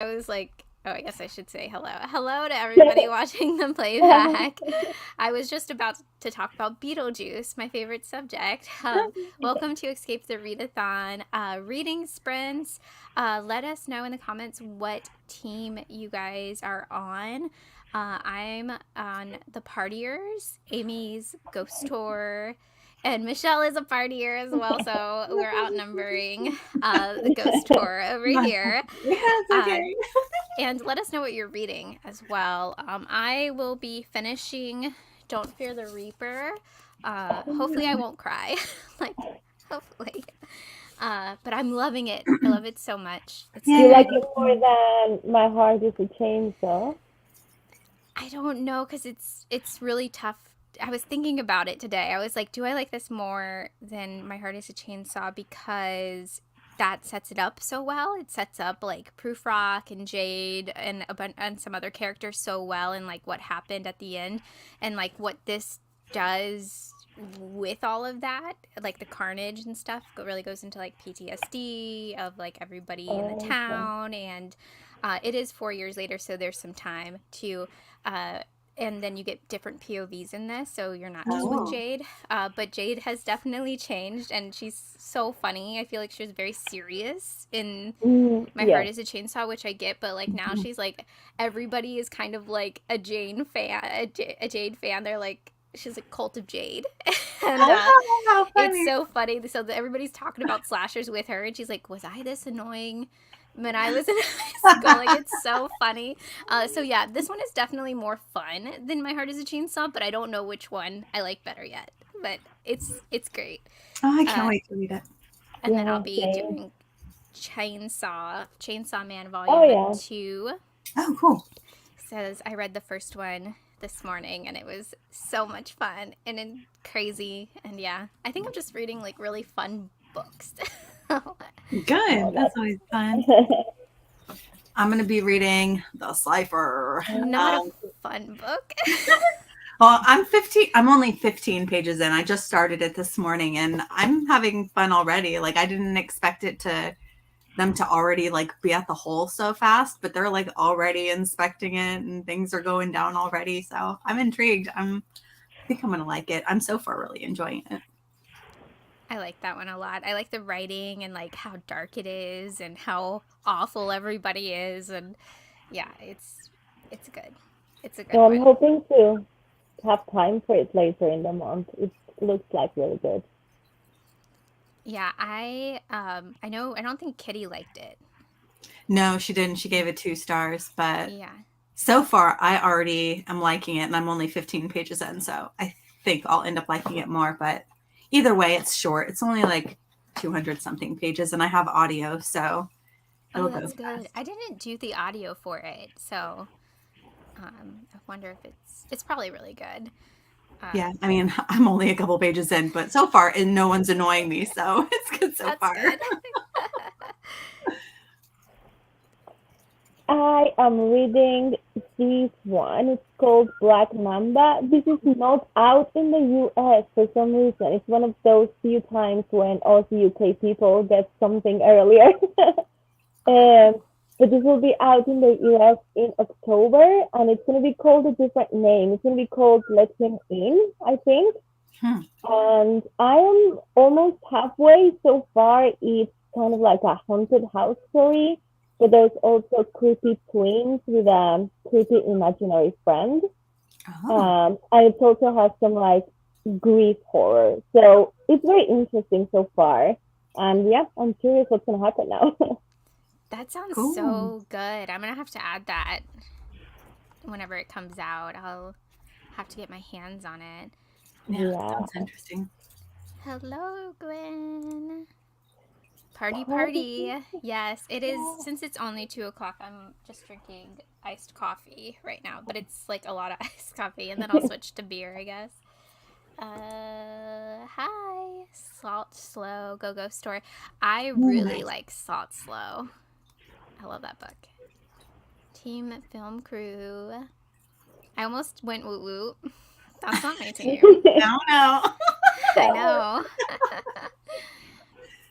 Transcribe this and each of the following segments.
I was like, oh, I guess I should say hello. Hello to everybody watching the playback. I was just about to talk about Beetlejuice, my favorite subject. Welcome to Escape the Readathon reading sprints. Let us know in the comments what team you guys are on. I'm on the Partiers, Amy's Ghost Tour, and Michelle is a partier as well, so we're outnumbering the ghost tour over here. Yes, Uh, okay. and let us know what you're reading as well. I will be finishing Don't Fear the Reaper. Hopefully, I won't cry. like, hopefully. But I'm loving it. I love it so much. It's Do you like a it more than My Heart is a Chainsaw? I don't know because it's really tough. I was thinking about it today. I was like, do I like this more than My Heart is a Chainsaw because that sets it up so well. It sets up like Proof Rock and Jade and some other characters so well, and like what happened at the end, and like what this does with all of that, like the carnage and stuff, really goes into like PTSD of like everybody in the Okay. town, and it is 4 years later, so there's some time to uh, and then you get different POVs in this, so you're not just with Oh, Jade. But Jade has definitely changed, and she's so funny. I feel like she was very serious in My Heart Yes. is a Chainsaw, which I get, but like now she's like, everybody is kind of like a Jade fan. They're like, she's like cult of Jade, and oh, how it's funny. so funny. So everybody's talking about slashers with her, and she's like, "Was I this annoying when I was in high school?" Like it's so funny. So yeah, this one is definitely more fun than My Heart Is a Chainsaw, but I don't know which one I like better yet. But it's great. Oh, I can't Uh, wait to read it. and then I'll Yeah, be same. doing Chainsaw Man Oh, Volume yeah. 2. Oh, cool. Says I read the first one this morning and it was so much fun and crazy, and yeah, I think I'm just reading like really fun books. Oh, Good. That's always fun. that's I'm going to be reading The Cipher. Not a Um, fun book. well, I'm 15. I'm only 15 pages in. I just started it this morning and I'm having fun already. Like I didn't expect it to them to already like be at the hole so fast, but they're like already inspecting it and things are going down already. So I'm intrigued. I think I'm gonna like it. I'm so far really enjoying it. I like that one a lot. I like the writing and like how dark it is and how awful everybody is, and yeah, it's good. It's a good So I'm one. hoping to have time for it later in the month. It looks like really good. Yeah, I know I don't think Kitty liked it. No, she didn't. She gave it 2 stars, but Yeah. so far I already am liking it and I'm only 15 pages in, so I think I'll end up liking it more. But either way, it's short. It's only like 200 something pages and I have audio, so Oh, it'll go that's good. I fast. didn't do the audio for it, so I wonder if it's probably really good. Yeah, Um, I mean, I'm only a couple pages in, but so far, and no one's annoying me, so it's good so that's far. good. I am reading this one. It's called Black Mamba. This is not out in the US for some reason. It's one of those few times when Aussie UK people get something earlier. Oh, Um, but this will be out in the US in October, and it's going to be called a different name. It's going to be called Let Him In, I think. Hmm. And I am almost halfway so far. It's kind of like a haunted house story, but there's also creepy twins with a creepy imaginary friend. Oh, And it also has some like grief horror. So it's very interesting so far. And yeah, I'm curious what's going to happen now. that sounds cool. so good. I'm gonna have to add that whenever it comes out. I'll have to get my hands on it. Yeah, that Yeah. sounds interesting. Hello, Gwen. Party, Party. party. Yes, it is. Since it's only 2 o'clock, I'm just drinking iced coffee right now, but it's like a lot of iced coffee, and then I'll switch to beer, I guess. Hi. Salt Slow Go Go Story. I Oh, really nice. like Salt Slow. I love that book. Team Film Crew. I almost went woot woot. That's not my team. No, no. I know.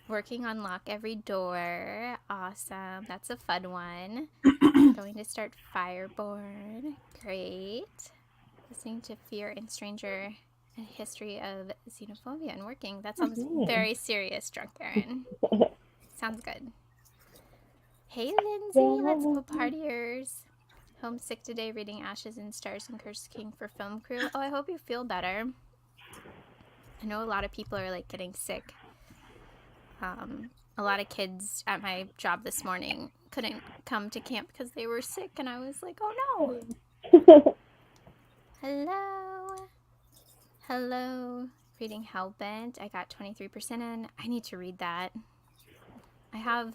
Working on Lock Every Door. Awesome. That's a fun one. Going to start Fireborn. Great. Listening to Fear and Stranger, a history of xenophobia and working. That sounds very serious, Drunk Aaron. Sounds good. Hey, Lindsay. Let's go partiers. Homesick today, reading Ashes and Stars and Curse King for film crew. Oh, I hope you feel better. I know a lot of people are like getting sick. A lot of kids at my job this morning couldn't come to camp because they were sick, and I was like, oh no. Hello. Hello. Reading Hellbent. I got 23% in. I need to read that. I have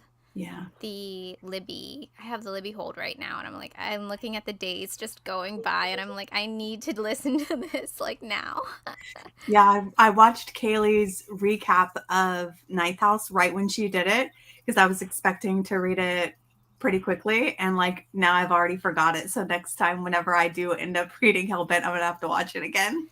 the Libby. I have the Libby hold right now, and I'm looking at the days just going by, and I'm like, I need to listen to this like now. Yeah, I watched Kaylee's recap of Ninth House right when she did it because I was expecting to read it pretty quickly, and like now I've already forgot it. So next time, whenever I do end up reading Hellbent, I'm gonna have to watch it again.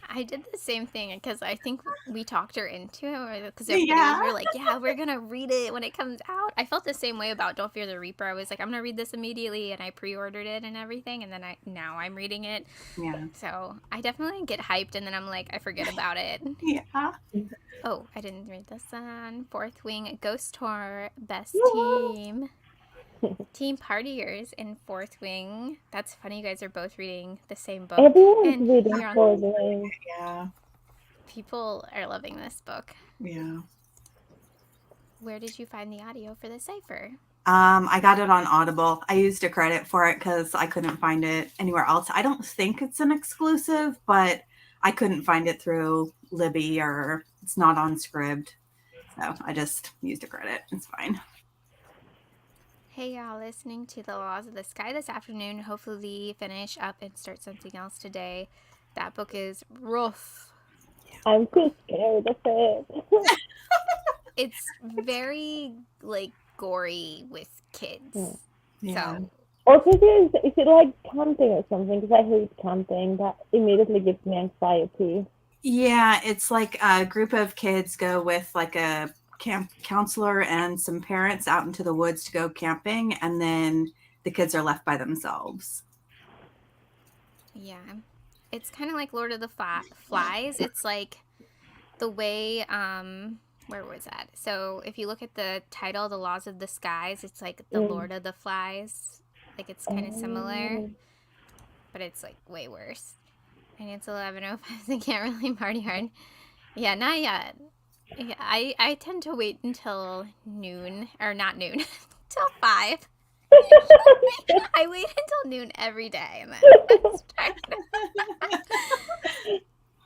I did the same thing because I think we talked her into it because everybody we were like, yeah, we're gonna read it when it comes out. I felt the same way about Don't Fear the Reaper. I was like, I'm gonna read this immediately, and I pre-ordered it and everything, and then now I'm reading it. Yeah. So I definitely get hyped, and then I'm like, I forget about it. Yeah. Oh, I didn't read this one. Fourth Wing, Ghost Tour, Best Team. Team Partiers in Fourth Wing. That's funny, you guys are both reading the same book. Everyone's reading Fourth Wing. Yeah. People are loving this book. Yeah. Where did you find the audio for the cipher? I got it on Audible. I used a credit for it because I couldn't find it anywhere else. I don't think it's an exclusive, but I couldn't find it through Libby or it's not on Scribd. So I just used a credit. It's fine. Hey y'all, listening to The Laws of the Sky this afternoon. Hopefully finish up and start something else today. That book is rough. I'm too scared of it. It's very like gory with kids. Yeah. So Also, is it like camping or something? Because I hate camping. That immediately gives me anxiety. Yeah, it's like a group of kids go with like a camp counselor and some parents out into the woods to go camping, and then the kids are left by themselves. yeah, it's kind of like Lord of the Flies. It's like the way where was that? So if you look at the title, The Laws of the Skies, it's like the Lord of the Flies. Like it's kind of similar, but it's like way worse. And it's 11:05. I can't really party hard. Yeah, not yet. Yeah, I tend to wait until noon, or not noon, till 5. I wait until noon every day, and then I start.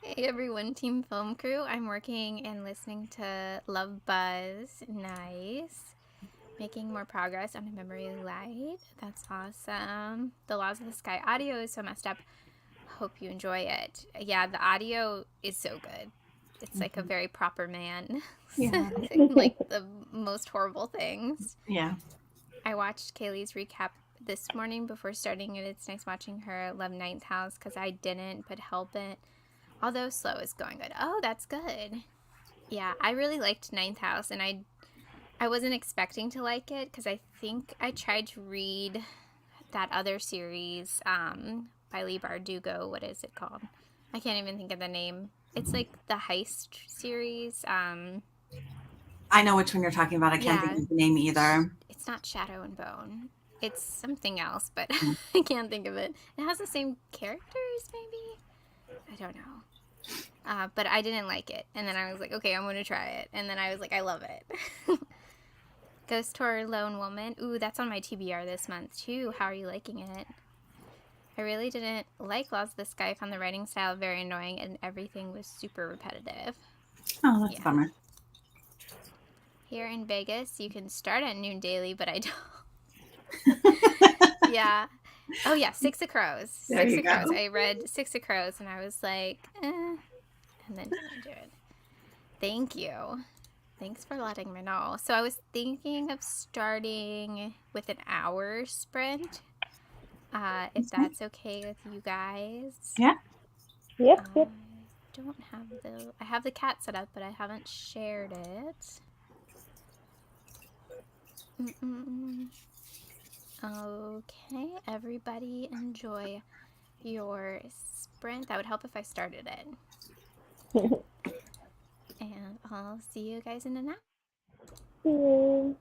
Hey everyone, Team Film Crew. I'm working and listening to Love Buzz. Nice. Making more progress on a memory light. That's awesome. The Laws of the Sky audio is so messed up. Hope you enjoy it. Yeah, the audio is so good. It's like a very proper man. Yeah. Like the most horrible things. Yeah. I watched Kaylee's recap this morning before starting it. It's nice watching her love Ninth House because I didn't, but help it. Although slow is going good. Oh, that's good. Yeah, I really liked Ninth House, and I wasn't expecting to like it because I think I tried to read that other series by Lee Bardugo. What is it called? I can't even think of the name. It's like the heist series. I know which one you're talking about. I can't think of the name either. It's not Shadow and Bone. It's something else, but I can't think of it. It has the same characters, maybe? I don't know. But I didn't like it. And then I was like, okay, I'm going to try it. And then I was like, I love it. Ghost Tour Lone Woman. Ooh, that's on my TBR this month, too. How are you liking it? I really didn't like Laws of the Sky. I found the writing style very annoying, and everything was super repetitive. Oh, that's a bummer. Here in Vegas, you can start at noon daily, but I don't. Yeah. Oh, yeah, Six of Crows. Six of Crows. I read Six of Crows, and I was like, and then didn't do it. Thank you. Thanks for letting me know. So I was thinking of starting with an hour sprint, if that's okay with you guys. Yeah. Yep. I have the cat set up, but I haven't shared it. Mm-mm-mm. Okay, everybody enjoy your sprint. That would help if I started it. And I'll see you guys in an hour. See you.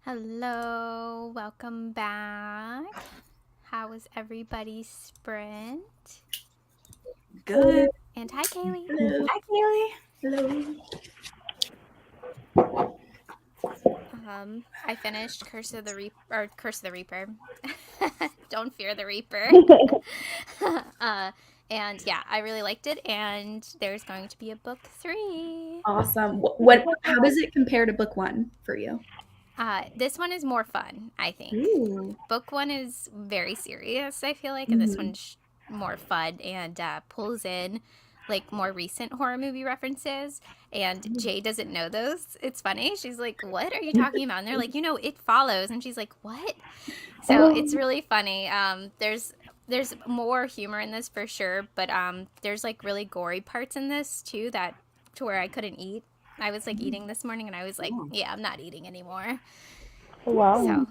Hello, welcome back. How was everybody's sprint? Good. And hi, Kaylee. Hello. Hi, Kaylee. Hello. I finished Curse of the Reaper. Don't fear the Reaper. And yeah, I really liked it, and there's going to be a book 3. Awesome. How does it compare to book 1 for you? This one is more fun, I think. Ooh. Book 1 is very serious, I feel like, and this one's more fun and pulls in like more recent horror movie references, and Jay doesn't know those. It's funny. She's like, "What are you talking about?" And they're like, "It follows," and she's like, "What?" So it's really funny. There's more humor in this for sure, but there's like really gory parts in this too to where I couldn't eat. I was like eating this morning, and I was like, "Yeah, I'm not eating anymore." Wow. So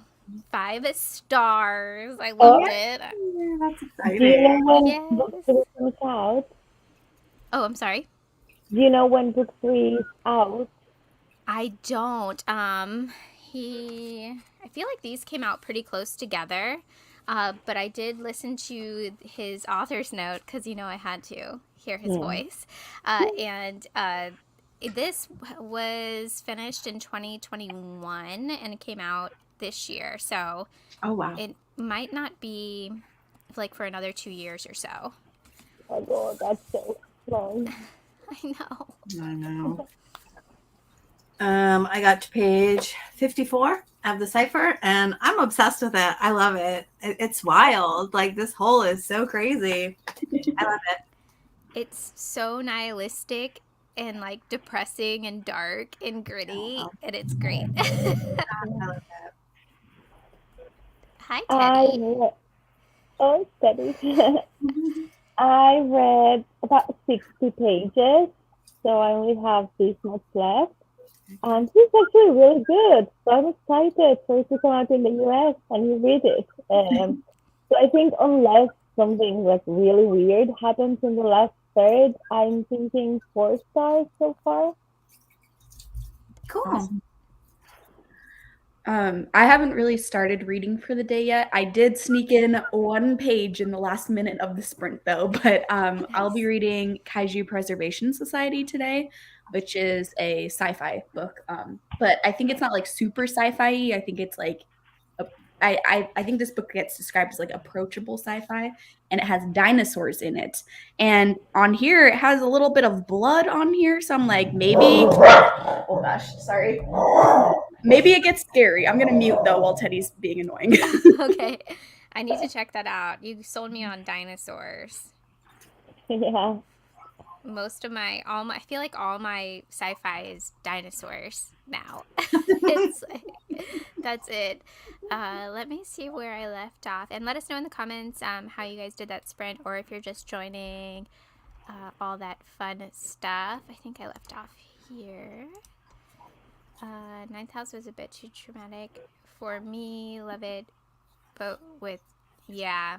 5 stars. I loved it. Yeah, that's Do you know exciting. when Yes. book 3 comes out? Oh, I'm sorry. Do you know when book 3 is out? I don't. I feel like these came out pretty close together. But I did listen to his author's note because I had to hear his voice. And this was finished in 2021 and it came out this year. So Oh, wow. it might not be like for another 2 years or so. Oh god, that's so long. I know. I know. I got to page 54 of the cipher, and I'm obsessed with it. I love it. It's wild. Like, this whole is so crazy. I love it. It's so nihilistic and like depressing and dark and gritty, and it's great. I love it. Hi, I Teddy. read, oh, Teddy. I read about 60 pages, so I only have this much left. And it's actually really good. So I'm excited for it to come out in the US and you read it. So I think unless something like really weird happens in the last third, I'm thinking 4 stars so far. Cool. I haven't really started reading for the day yet. I did sneak in 1 page in the last minute of the sprint though, but I'll be reading Kaiju Preservation Society today, which is a sci-fi book. But I think it's not like super sci-fi-y. I think it's like I think this book gets described as like approachable sci-fi, and it has dinosaurs in it. And on here it has a little bit of blood on here, so I'm like, maybe oh gosh, sorry. Maybe it gets scary. I'm gonna mute though while Teddy's being annoying. Okay, I need to check that out. You sold me on dinosaurs. Yeah. I feel like all my sci-fi is dinosaurs now. That's it. Let me see where I left off, and let us know in the comments how you guys did that sprint, or if you're just joining all that fun stuff. I think I left off here. Ninth house was a bit too traumatic for me. Love it, but yeah,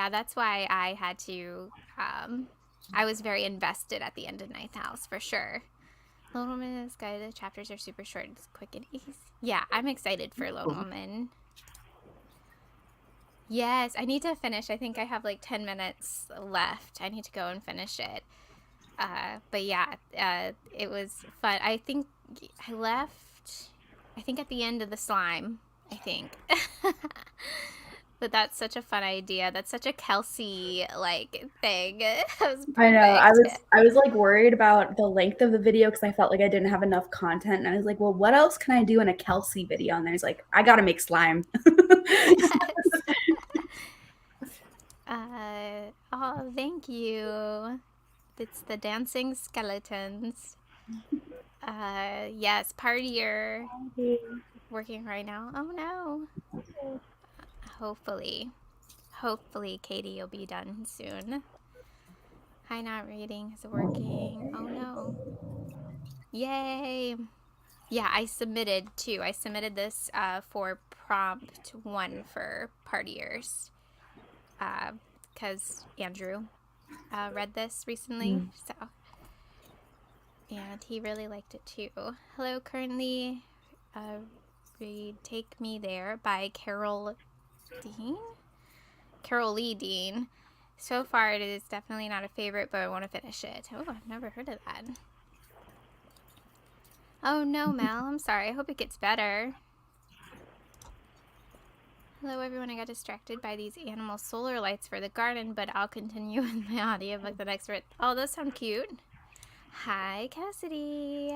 that's why I had to. I was very invested at the end of Ninth House for sure. Lone Woman is good. The chapters are super short. It's quick and easy. Yeah, I'm excited for Lone Woman. Yes, I need to finish. I think I have like 10 minutes left. I need to go and finish it. But yeah, it was fun. I think I left, at the end of the slime, I think. But that's such a fun idea. That's such a Kelsey like thing. I know. I was like worried about the length of the video because I felt like I didn't have enough content, and I was like, well, what else can I do in a Kelsey video? And there's like, I gotta make slime. Yes. Oh, thank you. It's the dancing skeletons. Yes, Partier working right now. Oh no. Hopefully Katie will be done soon. Hi, not reading is working. Oh no. Yay. Yeah, I submitted too. I submitted this for prompt 1 for Partiers. Because Andrew read this recently, so. And he really liked it too. Hello, currently read Take Me There by Carol Lee Dean. So far, it is definitely not a favorite, but I want to finish it. Oh, I've never heard of that. Oh no, Mel, I'm sorry. I hope it gets better. Hello everyone, I got distracted by these animal solar lights for the garden, but I'll continue with my audiobook the next bit. Oh, those sound cute. Hi, Cassidy.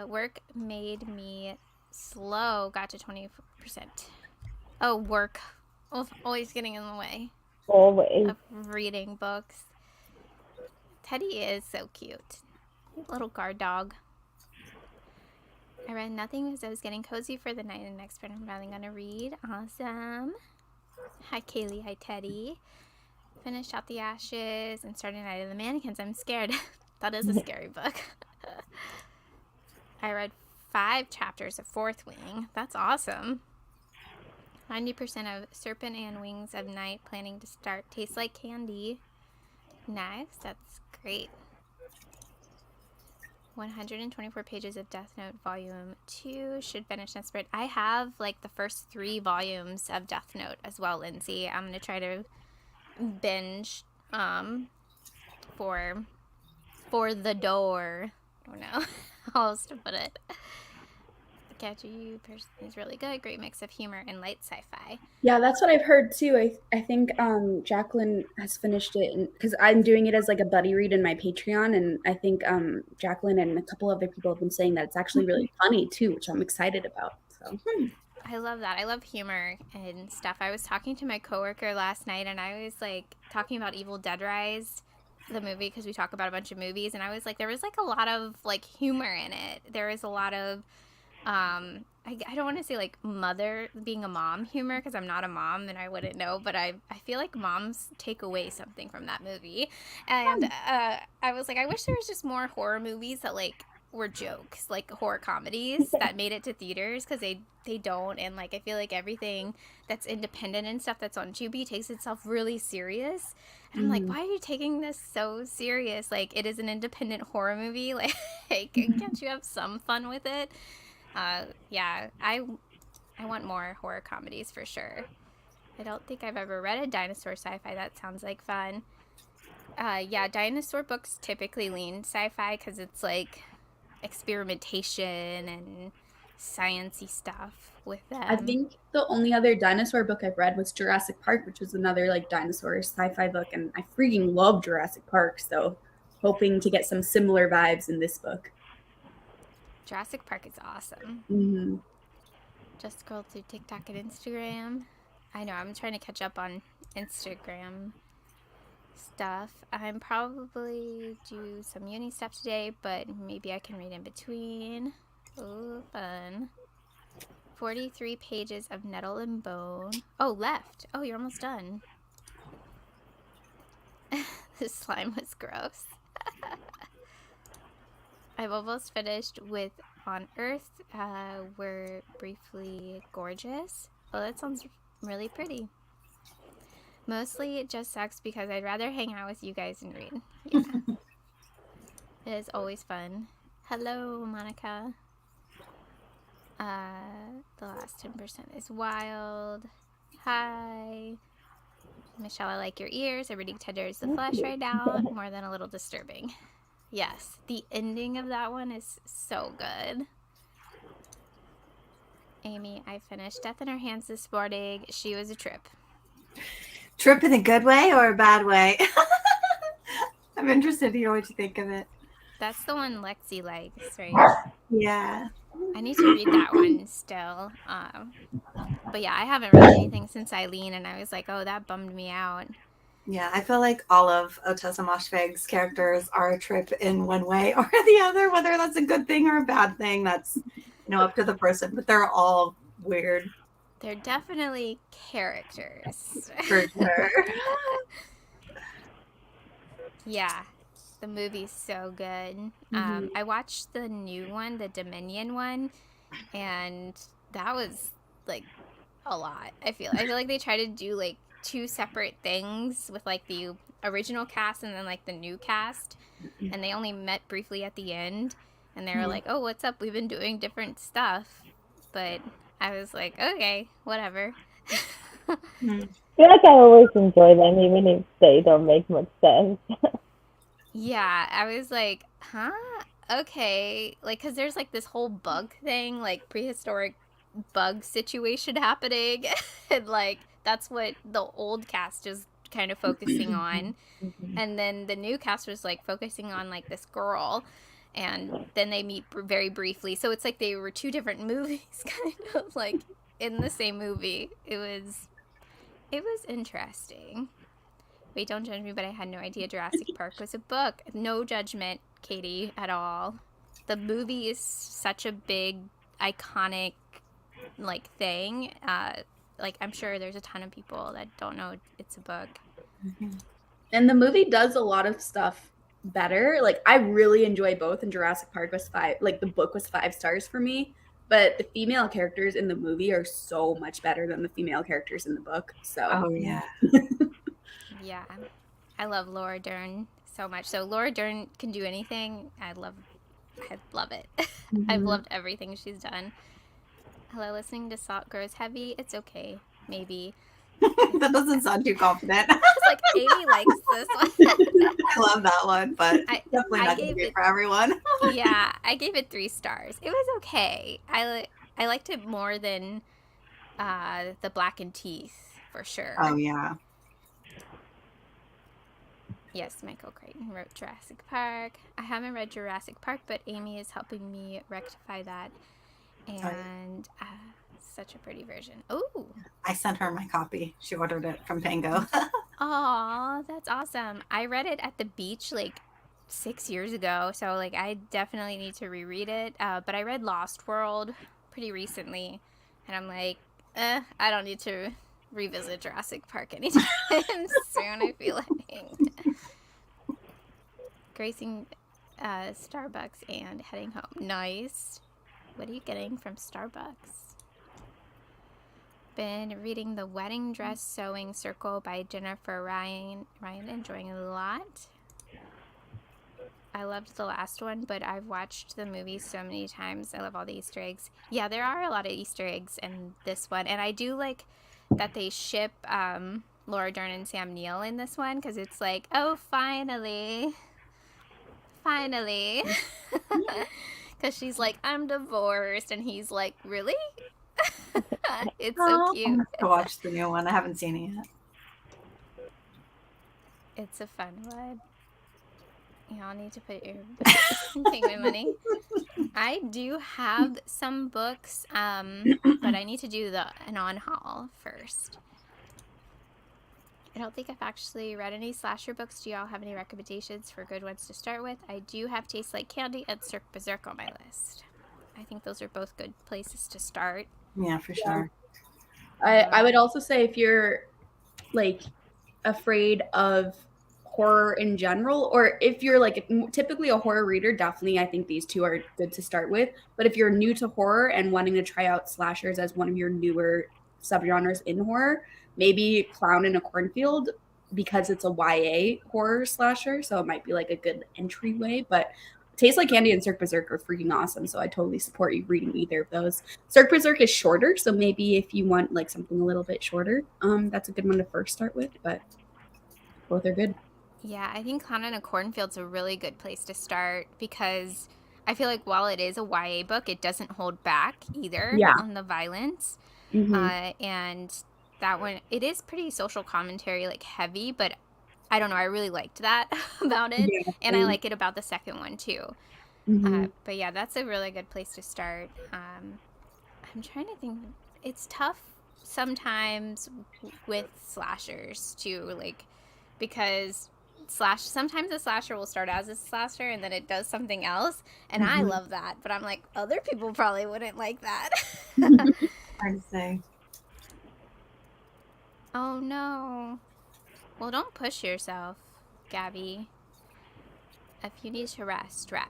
Work made me slow. Got to 20%. Oh, work. Always getting in the way Always. of reading books. Teddy is so cute. Little guard dog. I read nothing because I was getting cozy for the night, and next part I'm finally gonna read. Awesome. Hi, Kaylee. Hi, Teddy. Finished Out the Ashes and started Night of the Mannequins. I'm scared. That is a scary book. I read 5 chapters of Fourth Wing. That's awesome. 90% of Serpent and Wings of Night planning to start. Tastes like candy. Nice. That's great. 124 pages of Death Note Volume 2. Should finish next spring. I have like the first 3 volumes of Death Note as well, Lindsay. I'm going to try to binge for the door. I don't know how else to put it. Catch You person is really good. Great mix of humor and light sci-fi. Yeah, that's what I've heard too. I think Jacqueline has finished it because I'm doing it as like a buddy read in my Patreon, and I think Jacqueline and a couple other people have been saying that it's actually really funny too, which I'm excited about. So I love that. I love humor and stuff. I was talking to my coworker last night, and I was like talking about Evil Dead Rise, the movie, because we talk about a bunch of movies, and I was like, there was like a lot of like humor in it. There is a lot of I don't want to say like mother being a mom humor, because I'm not a mom and I wouldn't know, but I feel like moms take away something from that movie. And I was like, I wish there was just more horror movies that like were jokes, like horror comedies that made it to theaters, because they don't. And like I feel like everything that's independent and stuff that's on Tubi takes itself really serious, and I'm like, why are you taking this so serious? Like, it is an independent horror movie. Like can't you have some fun with it? Yeah, I want more horror comedies for sure. I don't think I've ever read a dinosaur sci-fi. That sounds like fun. Yeah, dinosaur books typically lean sci-fi because it's like experimentation and sciencey stuff with them. I think the only other dinosaur book I've read was Jurassic Park, which was another like dinosaur sci-fi book, and I freaking love Jurassic Park, so hoping to get some similar vibes in this book. Jurassic Park is awesome. Mm-hmm. Just scroll through TikTok and Instagram. I know, I'm trying to catch up on Instagram stuff. I'm probably do some uni stuff today, but maybe I can read in between. Ooh, fun. 43 pages of Nettle and Bone. Oh, left. Oh, you're almost done. This slime was gross. I've almost finished with On Earth. We're briefly gorgeous. Oh, that sounds really pretty. Mostly it just sucks because I'd rather hang out with you guys and read. Yeah. It is always fun. Hello, Monica. The last 10% is wild. Hi. Michelle, I like your ears. I'm reading Tender is the Flesh right now. More than a little disturbing. Yes, the ending of that one is so good. Amy, I finished Death in Her Hands this morning. She was a trip. Trip in a good way or a bad way? I'm interested to hear what you think of it. That's the one Lexi likes, right? Yeah. I need to read that one still. But yeah, I haven't read anything since Eileen, and I was like, oh, that bummed me out. Yeah, I feel like all of Otessa Moshfegh's characters are a trip in one way or the other, whether that's a good thing or a bad thing. That's, up to the person, but they're all weird. They're definitely characters. For sure. Yeah, the movie's so good. I watched the new one, the Dominion one, and that was like a lot. I feel like they try to do like 2 separate things with like the original cast and then like the new cast, and they only met briefly at the end. And they were like, oh, what's up? We've been doing different stuff. But I was like, okay, whatever. I feel like I always enjoy them, even if they don't make much sense. Yeah, I was like, huh? Okay. Like, because there's like this whole bug thing, like prehistoric bug situation happening. And like, that's what the old cast is kind of focusing on. And then the new cast was like focusing on like this girl. And then they meet very briefly. So it's like they were two different movies, kind of like in the same movie. It was interesting. Wait, don't judge me, but I had no idea Jurassic Park was a book. No judgment, Katie, at all. The movie is such a big, iconic, like, thing. Like, I'm sure there's a ton of people that don't know it's a book. And the movie does a lot of stuff better. Like, I really enjoy both, and Jurassic Park was the book was 5 stars for me. But the female characters in the movie are so much better than the female characters in the book. So, Oh yeah. Yeah, I love Laura Dern so much. So Laura Dern can do anything. I love it. I've loved everything she's done. Hello, listening to Salt Grows Heavy. It's okay, maybe. That doesn't sound too confident. It's like Amy likes this one. I love that one, but definitely not going to be for everyone. Yeah, I gave it 3 stars. It was okay. I liked it more than the Blackened Teeth, for sure. Oh yeah. Yes, Michael Crichton wrote Jurassic Park. I haven't read Jurassic Park, but Amy is helping me rectify that. And such a pretty version. Oh, I sent her my copy. She ordered it from Tango. aw, that's awesome. I read it at the beach like 6 years ago, so like I definitely need to reread it. But I read Lost World pretty recently, and I'm like, I don't need to revisit Jurassic Park anytime soon. I feel like gracing Starbucks and heading home. Nice. What are you getting from Starbucks? Been reading The Wedding Dress Sewing Circle by Jennifer Ryan. Enjoying it a lot. I loved the last one, but I've watched the movie so many times. I love all the Easter eggs. Yeah, there are a lot of Easter eggs in this one, and I do like that they ship Laura Dern and Sam Neill in this one, because it's like, oh, finally. Because she's like, I'm divorced, and he's like, really? It's so cute. I'm gonna have to watch the new one. I haven't seen it yet. It's a fun one. Y'all need to put your take my money. I do have some books, but I need to do an on-haul first. I don't think I've actually read any slasher books. Do y'all have any recommendations for good ones to start with? I do have Tastes Like Candy and Cirque Berserk on my list. I think those are both good places to start. Yeah, for sure. I would also say if you're like afraid of horror in general, or if you're like typically a horror reader, definitely I think these two are good to start with. But if you're new to horror and wanting to try out slashers as one of your newer subgenres in horror, maybe Clown in a Cornfield, because it's a YA horror slasher, so it might be like a good entryway. But Tastes Like Candy and Cirque Berserk are freaking awesome, so I totally support you reading either of those. Cirque Berserk is shorter, so maybe if you want like something a little bit shorter, that's a good one to first start with, but both are good. Yeah, I think Clown in a Cornfield's a really good place to start, because I feel like while it is a YA book, it doesn't hold back either on the violence. And that one, it is pretty social commentary, like heavy, but I don't know, I really liked that about it. Yeah, and I like it about the second one too. But yeah, that's a really good place to start. I'm trying to think. It's tough sometimes with slashers too, like, because sometimes a slasher will start as a slasher and then it does something else, and I love that, but I'm like, other people probably wouldn't like that. Hard to say. Oh no. Well, don't push yourself, Gabby. If you need to rest. I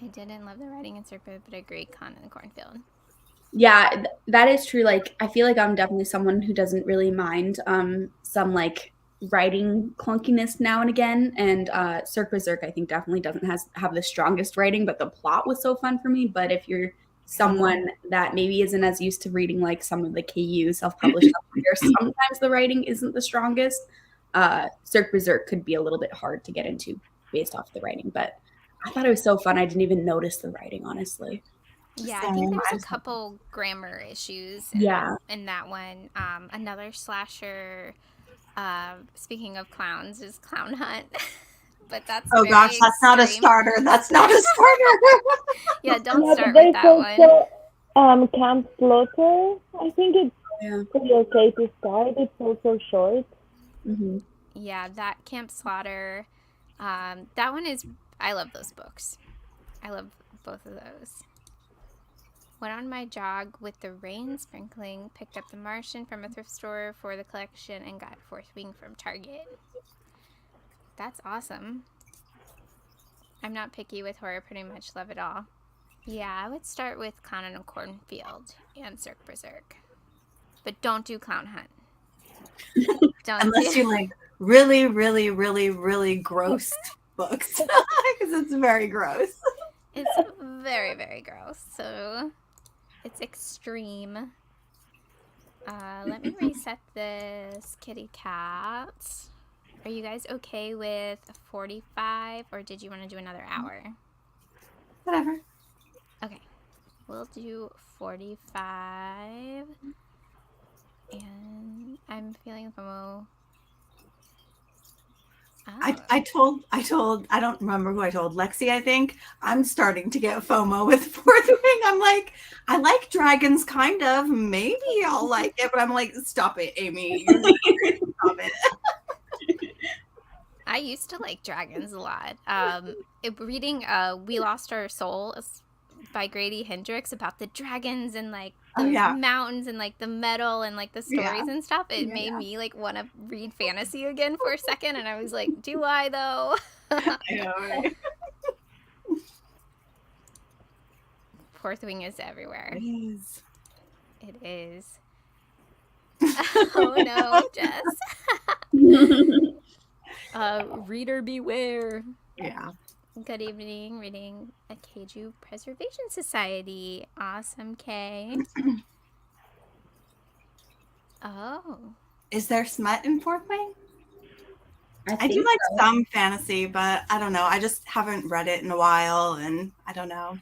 didn't love the writing in Cirque, but agreed, Con in the Cornfield. Yeah, that is true. Like, I feel like I'm definitely someone who doesn't really mind some like writing clunkiness now and again. And Cirque Berserk, I think, definitely doesn't have the strongest writing, but the plot was so fun for me. But if you're someone that maybe isn't as used to reading like some of the KU self-published stuff, where sometimes the writing isn't the strongest, Cirque Berserk could be a little bit hard to get into based off the writing. But I thought it was so fun. I didn't even notice the writing, honestly. Yeah, I think there's a couple grammar issues in that one. Another slasher, speaking of clowns, is Clown Hunt. But that's gosh, that's not a starter. That's not a starter. Yeah, don't start with that one. Camp Slaughter. I think it's pretty okay to start. It's also short. Mm-hmm. Yeah, that Camp Slaughter. That one is. I love those books. I love both of those. Went on my jog with the rain sprinkling, picked up The Martian from a thrift store for the collection, and got Fourth Wing from Target. That's awesome. I'm not picky with horror, pretty much love it all. Yeah, I would start with Clown in a Cornfield and Cirque Berserk. But don't do Clown Hunt. Unless you like really, really, really, really gross books. Because it's very gross. It's very, very gross. So it's extreme. Let me reset this kitty cat. Are you guys okay with 45 or did you want to do another hour? Whatever. Okay. We'll do 45. And I'm feeling FOMO. Oh. I told, I don't remember who I told, Lexi, I think. I'm starting to get FOMO with Fourth Wing. I'm like, I like dragons, kind of. Maybe I'll like it, but I'm like, stop it, Amy. Stop it. I used to like dragons a lot. Reading We Lost Our Soul by Grady Hendrix about the dragons and like the mountains and like the metal and like the stories and stuff, it made me like want to read fantasy again for a second, and I was like, do I though? I know, right? Fourth Wing is everywhere. It is. Oh no, Jess. Reader beware. Yeah. Good evening, reading a Kaiju Preservation Society. Awesome, Kay. Oh. Is there smut in Fourth Wing? I do like some fantasy, but I don't know. I just haven't read it in a while, and I don't know.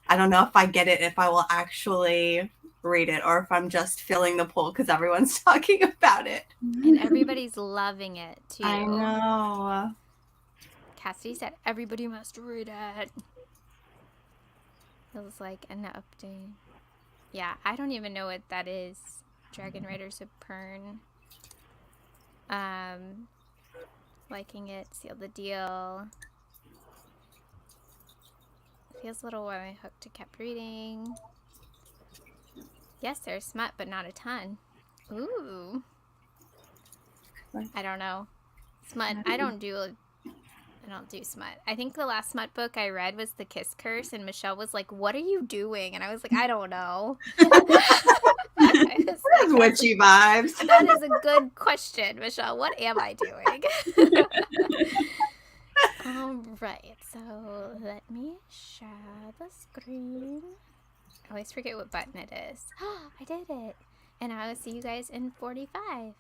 I don't know if I get it, if I will actually read it, or if I'm just feeling the pull because everyone's talking about it. And everybody's loving it, too. I know. Cassidy said everybody must read it. Feels like an update. Yeah, I don't even know what that is. Dragon Riders of Pern. Liking it. Seal the deal. Feels a little while I hooked to kept reading. Yes, there's smut, but not a ton. Ooh. I don't know. Smut. I don't do smut. I think the last smut book I read was The Kiss Curse, and Michelle was like, "What are you doing?" And I was like, "I don't know." Witchy vibes. That is a good question, Michelle. What am I doing? All right, so let me share the screen. I always forget what button it is. I did it. And I will see you guys in 45.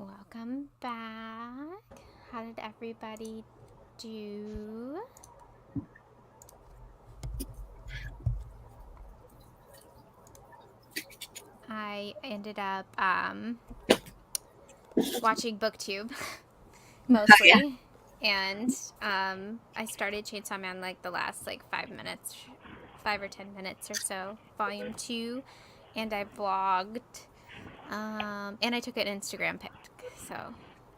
Welcome back. How did everybody do? I ended up watching BookTube mostly, and I started Chainsaw Man like the last like 5 or 10 minutes or so, volume 2, and I vlogged, and I took an Instagram pic, so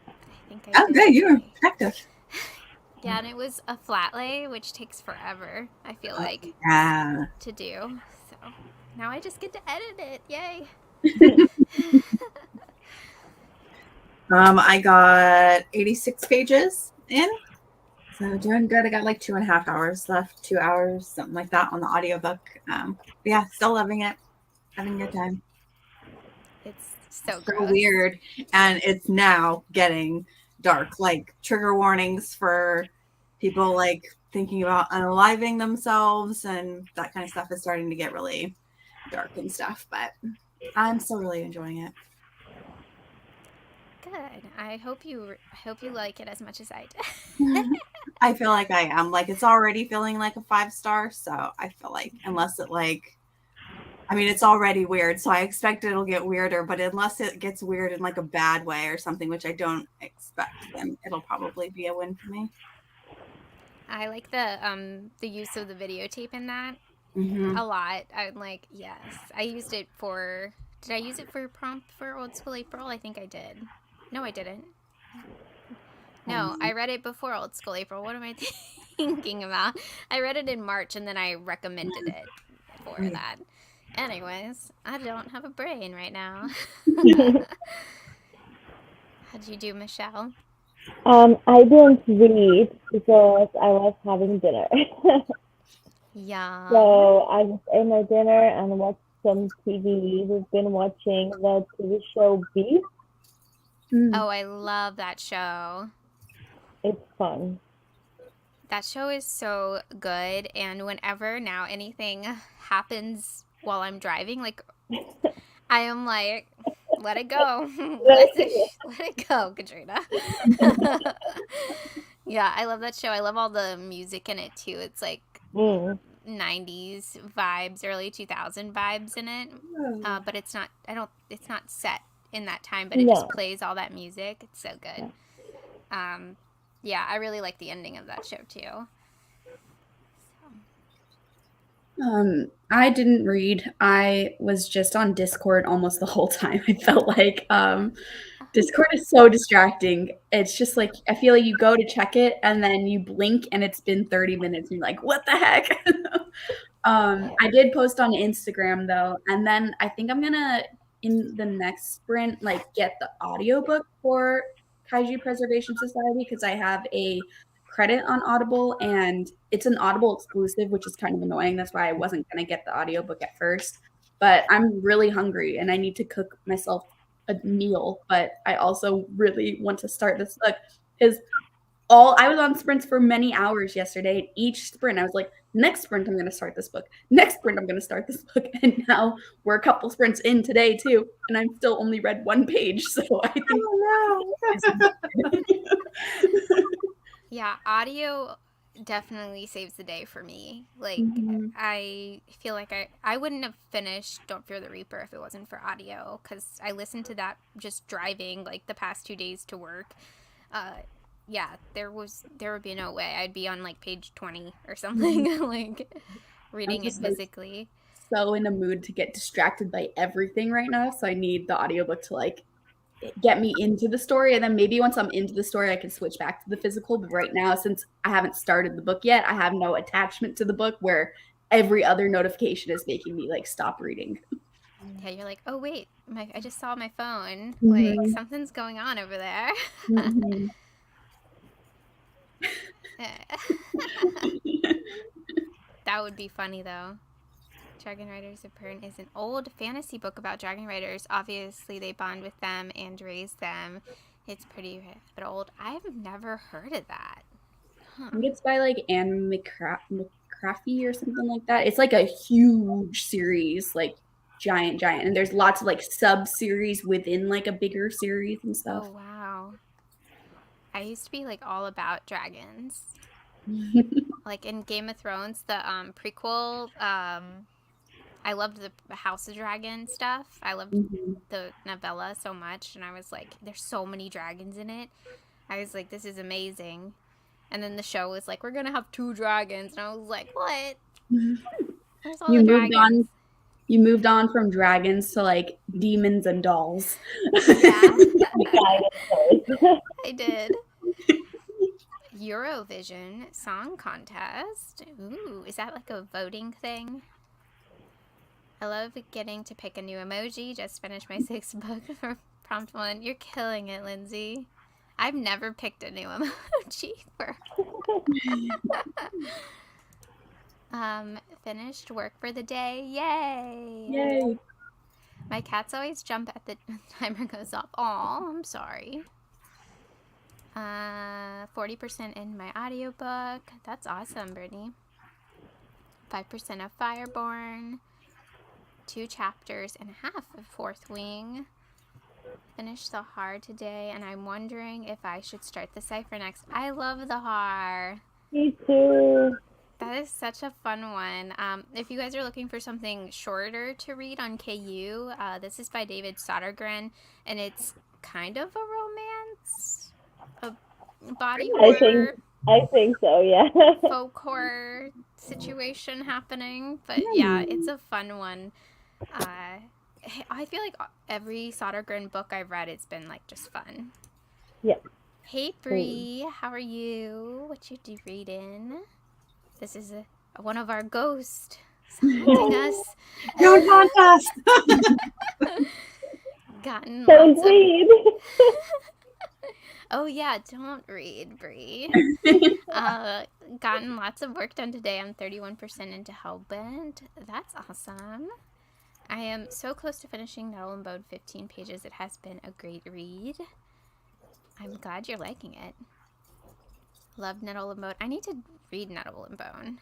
I think I did. Okay, you were okay. effective. Yeah, and it was a flat lay, which takes forever, I feel like, Yeah. to do. So now I just get to edit it. Yay! I got 86 pages in. So doing good. I got like 2.5 hours left, 2 hours, something like that on the audiobook. Yeah, still loving it. Having a good time. It's so So gross. weird. And it's now getting dark. Like trigger warnings for people like thinking about unaliving themselves and that kind of stuff is starting to get really dark and stuff. But I'm still really enjoying it. Good. I hope you like it as much as I did. I feel like I am. Like it's already feeling like a 5-star. So I feel like unless it like I mean, it's already weird, so I expect it'll get weirder, but unless it gets weird in like a bad way or something, which I don't expect, then it'll probably be a win for me. I like the use of the videotape in that Mm-hmm. a lot. I'm like, yes. I used it for Did I use it for prompt for Old School April? I think I did. No, I didn't. No, I read it before Old School April. What am I thinking about? I read it in March and then I recommended it for that. Anyways, I don't have a brain right now. How'd you do, Michelle? I didn't read because I was having dinner. Yeah. So I just ate my dinner and watched some TV. We've been watching the TV show Beef. Oh, I love that show. It's fun. That show is so good, and whenever now anything happens while I'm driving, like I am like, let it go. Let it go, Katrina. Yeah, I love that show. I love all the music in it too. It's like 90s vibes, early 2000 vibes in it. But it's not it's not set in that time, but it just plays all that music. It's so good. Yeah, I really like the ending of that show too. I didn't read. I was just on Discord almost the whole time. I felt like Discord is so distracting. It's just like I feel like you go to check it and then you blink and it's been 30 minutes and you're like, what the heck? I did post on Instagram though, and then I think I'm gonna in the next sprint like get the audiobook for Kaiju Preservation Society because I have a credit on Audible and it's an Audible exclusive, which is kind of annoying. That's why I wasn't gonna get the audiobook at first. But I'm really hungry and I need to cook myself a meal, but I also really want to start this book because I was on sprints for many hours yesterday. Each sprint, I was like, next sprint, I'm going to start this book. Next sprint, I'm going to start this book. And now we're a couple sprints in today, too. And I'm still only read one page. So I think. Oh, no. Yeah, audio definitely saves the day for me. Like, I feel like I wouldn't have finished Don't Fear the Reaper if it wasn't for audio, because I listened to that just driving, like, the past 2 days to work. Yeah, there would be no way. I'd be on, like, page 20 or something, like, reading it physically. Like, so in the mood to get distracted by everything right now, so I need the audiobook to, like, get me into the story, and then maybe once I'm into the story I can switch back to the physical. But right now, since I haven't started the book yet, I have no attachment to the book where every other notification is making me like stop reading. Yeah, you're like, oh wait, I just saw my phone. Like something's going on over there. That would be funny though. Dragon Riders of Pern is an old fantasy book about dragon riders. Obviously, they bond with them and raise them. It's pretty but old. I've never heard of that. I think it's by like Anne McCraffy or something like that. It's like a huge series. Like giant, and there's lots of like sub-series within like a bigger series and stuff. Oh, wow. I used to be like all about dragons. Like in Game of Thrones, the prequel, I loved the House of Dragon stuff. I loved the novella so much, and I was like, there's so many dragons in it. I was like, this is amazing. And then the show was like, we're gonna have 2 dragons, and I was like, what? Where's all the dragons? You moved on from dragons to like demons and dolls. Yeah. I did. Eurovision Song Contest. Ooh, is that like a voting thing? I love getting to pick a new emoji. Just finished my 6th book for prompt 1. You're killing it, Lindsay. I've never picked a new emoji for. Finished work for the day. Yay! Yay! My cats always jump at the timer goes off. Aw, I'm sorry. 40% in my audiobook. That's awesome, Brittany. 5% of Fireborn. 2 chapters and a half of Fourth Wing. Finished the Har today, and I'm wondering if I should start the cipher next. I love the Har. Me too. That is such a fun one. If you guys are looking for something shorter to read on KU, this is by David Sodergren, and it's kind of a romance, a body horror. I think so, yeah. Folk horror situation happening, but yeah, it's a fun one. I feel like every Sodergren book I've read, it's been like just fun. Yeah. Hey Bree, how are you? What you do reading? This is one of our ghosts haunting us. Don't haunt us. Gotten Don't lots read. Oh yeah, don't read, Bree. Gotten lots of work done today. I'm 31% into Hellbent. That's awesome. I am so close to finishing Nettle and Bone, 15 pages. It has been a great read. I'm glad you're liking it. Love Nettle and Bone. I need to read Nettle and Bone.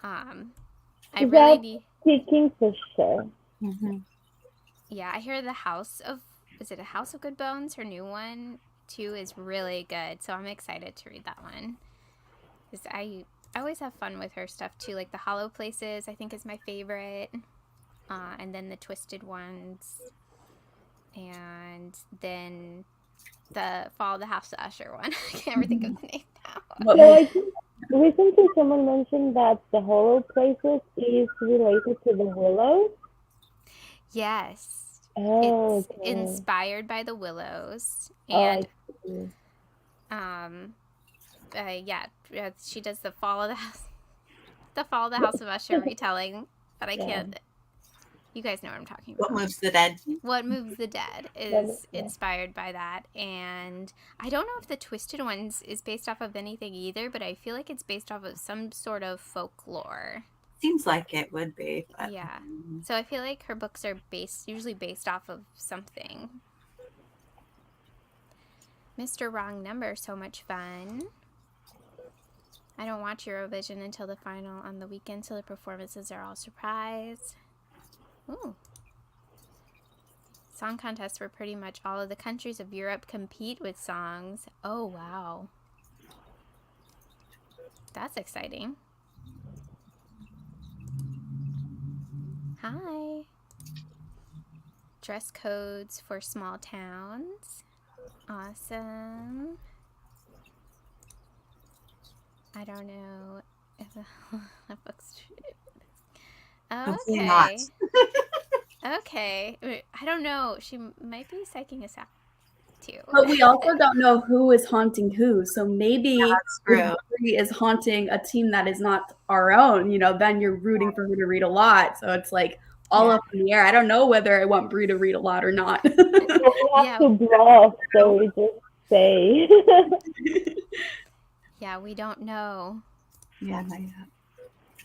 I really need. Speaking for sure. Yeah, I hear the House of. Is it a House of Good Bones? Her new one too is really good, so I'm excited to read that one. Because I always have fun with her stuff too. Like the Hollow Places, I think is my favorite. And then the Twisted Ones, and then the Fall of the House of Usher one. I can't ever think of the name now. So I think recently someone mentioned that the Hollow Places is related to the Willows. Yes. Oh, it's okay. inspired by the Willows, Oh, and she does the Fall of the House of Usher retelling, but I can't. You guys know what I'm talking about. What Moves the Dead? What Moves the Dead is inspired by that, and I don't know if the Twisted Ones is based off of anything either, but I feel like it's based off of some sort of folklore. Seems like it would be. But... Yeah. So I feel like her books are usually based off of something. Mr. Wrong Number, so much fun. I don't watch Eurovision until the final on the weekend, so the performances are all surprise. Ooh. Song contests where pretty much all of the countries of Europe compete with songs. Oh, wow. That's exciting. Hi. Dress codes for small towns. Awesome. I don't know if the book's Hopefully not. Okay. I don't know. She might be psyching us out too. But we also don't know who is haunting who. So maybe Bree is haunting a team that is not our own. You know, then you're rooting for her to read a lot. So it's like all up in the air. I don't know whether I want Bree to read a lot or not. we have to bluff, so we just say. Yeah, we don't know. Yeah, not yet.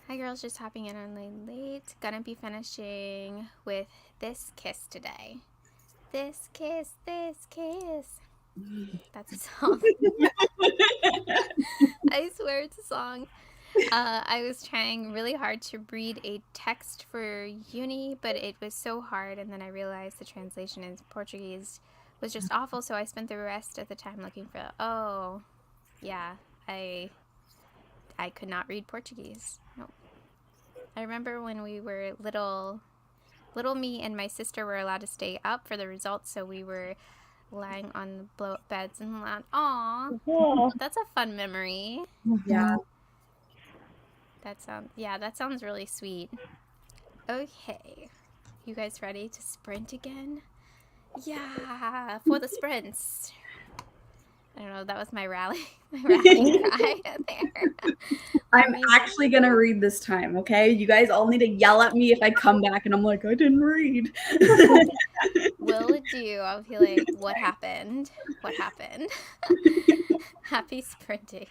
Hi girls, just hopping in on late. Gonna be finishing with This Kiss today. This kiss, this kiss. That's a song. I swear it's a song. I was trying really hard to read a text for uni, but it was so hard, and then I realized the translation into Portuguese was just awful, so I spent the rest of the time looking for, oh, yeah, I could not read Portuguese. No. I remember when we were little me and my sister were allowed to stay up for the results, so we were lying on the blow-up beds and loud. Aw, Yeah. that's a fun memory. Yeah. That sounds really sweet. Okay, you guys ready to sprint again? Yeah, for the sprints. I don't know, that was my rallying cry there. I'm actually going to read this time, okay? You guys all need to yell at me if I come back and I'm like, I didn't read. Will do. I'll be like, what happened? What happened? Happy sprinting.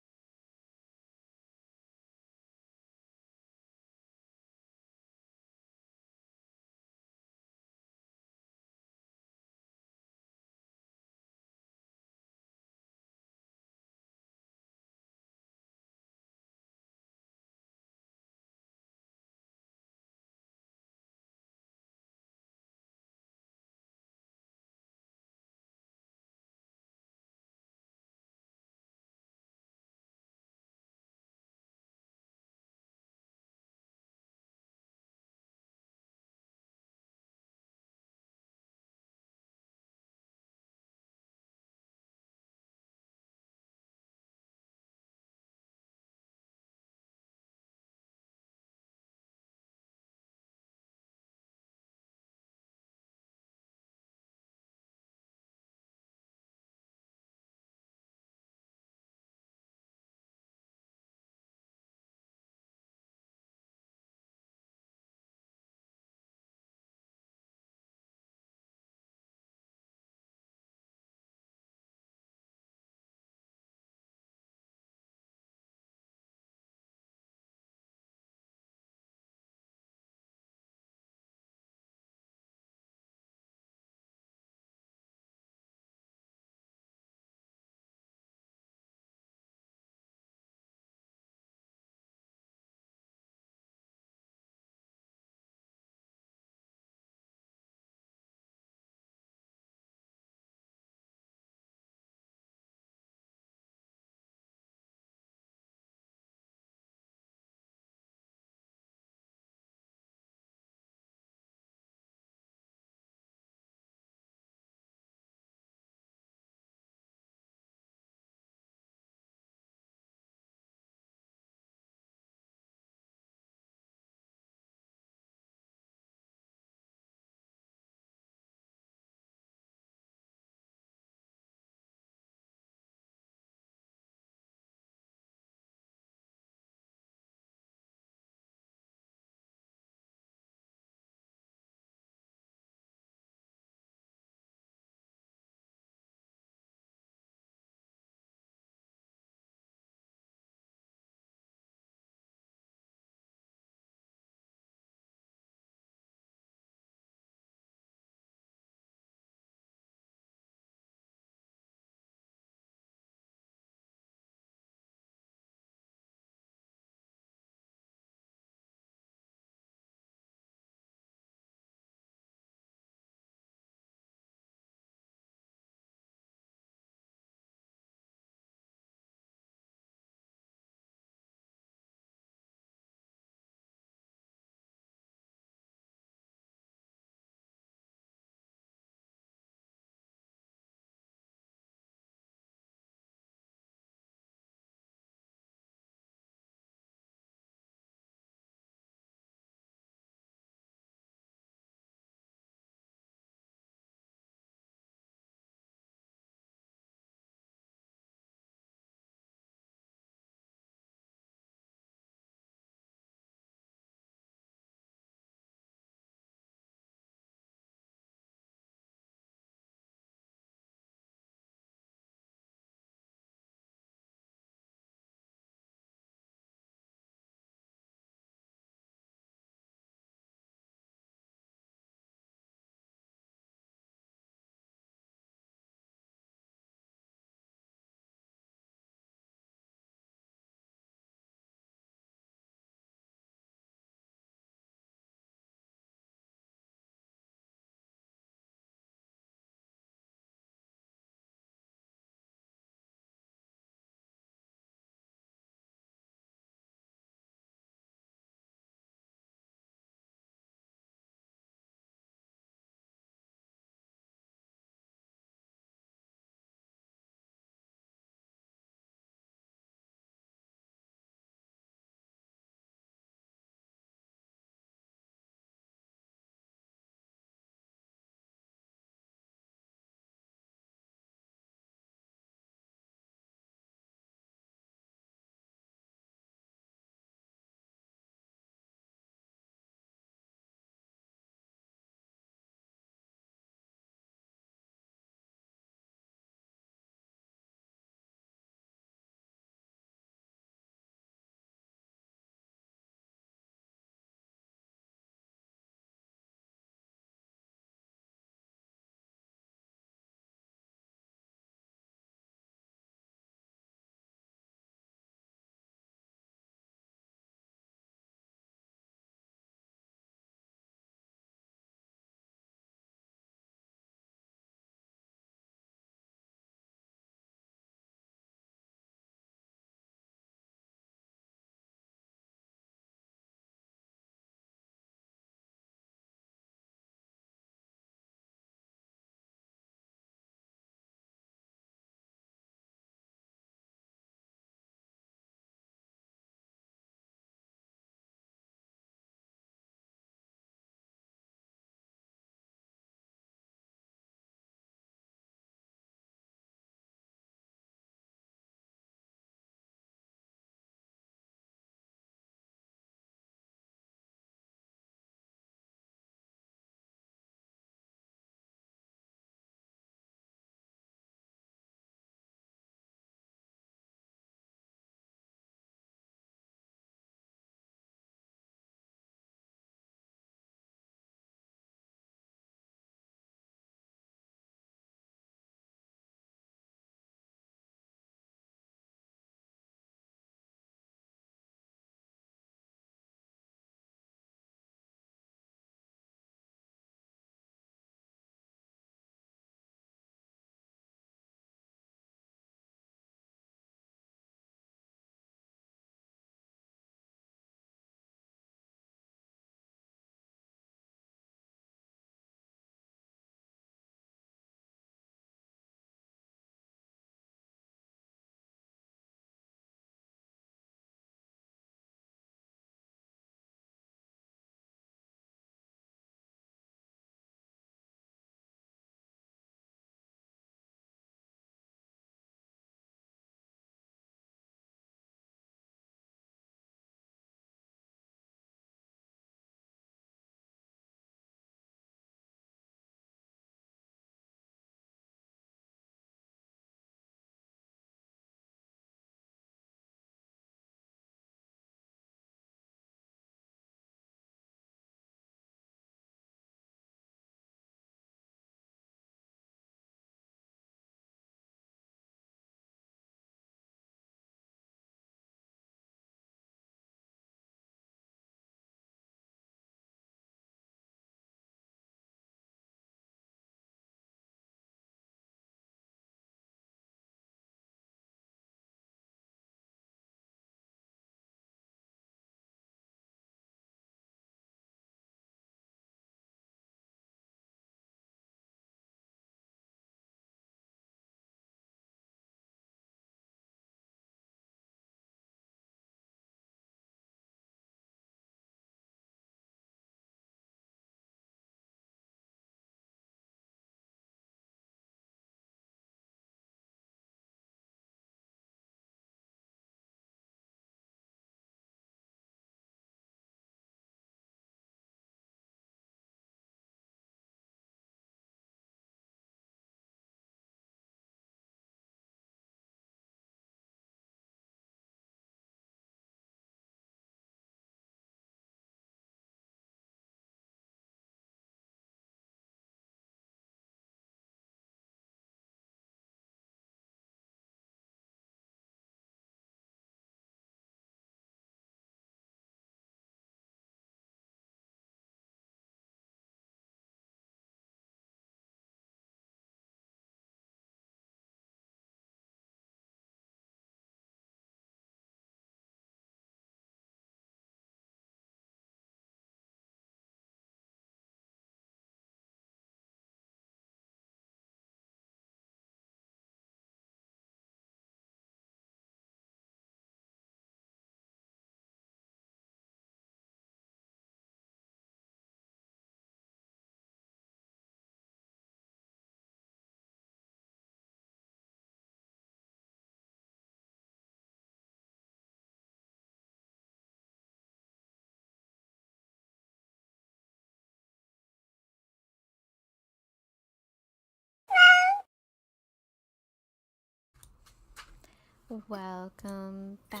Welcome back.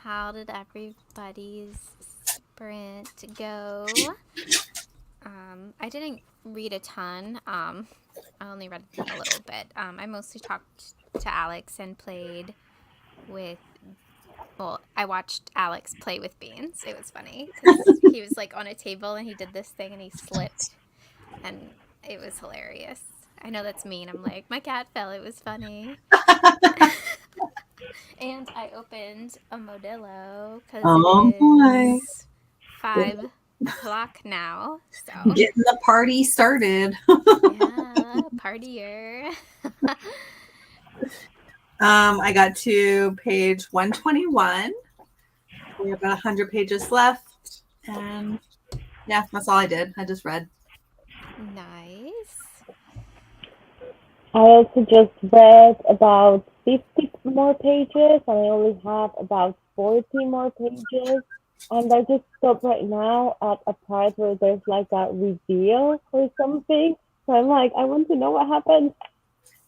How did everybody's sprint go? I didn't read a ton. I only read a little bit. I mostly talked to Alex and played with. Well, I watched Alex play with beans. It was funny because he was like on a table and he did this thing and he slipped, and it was hilarious. I know that's mean. I'm like, my cat fell. It was funny. And I opened a Modelo because it Oh boy. is 5 o'clock now. So Getting the party started. yeah, partier. I got to page 121. We have about 100 pages left. And yeah, that's all I did. I just read. Nice. I also just read about 50 more pages, and I only have about 40 more pages. And I just stopped right now at a part where there's like a reveal or something. So I'm like, I want to know what happened.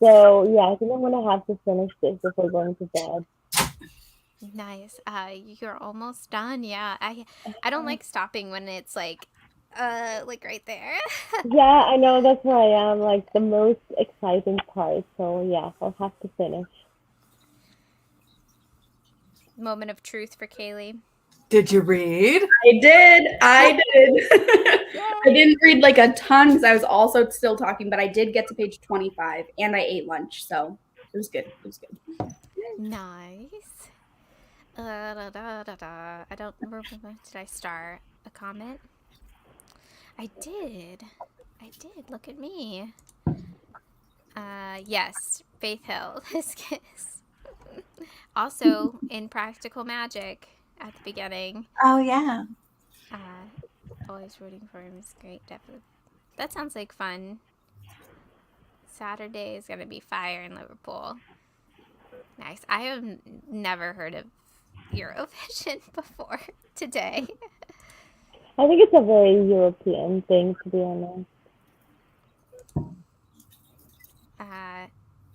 So yeah, I think I'm gonna have to finish this before going to bed. Nice. You're almost done. Yeah. I don't like stopping when it's like right there. Yeah, I know that's where I am, like the most exciting part. So yeah, I'll have to finish. Moment of truth for Kaylee. Did you read? I did. I didn't read like a ton because I was also still talking, but I did get to page 25 and I ate lunch, so it was good. It was good. Nice. I don't remember. Did I start a comment? I did. Look at me. Yes, Faith Hill. This kiss. Also in Practical Magic at the beginning. Oh yeah. Always rooting for him is great. Definitely. That sounds like fun. Saturday is gonna be fire in Liverpool. Nice. I have never heard of Eurovision before today. I think it's a very European thing, to be honest.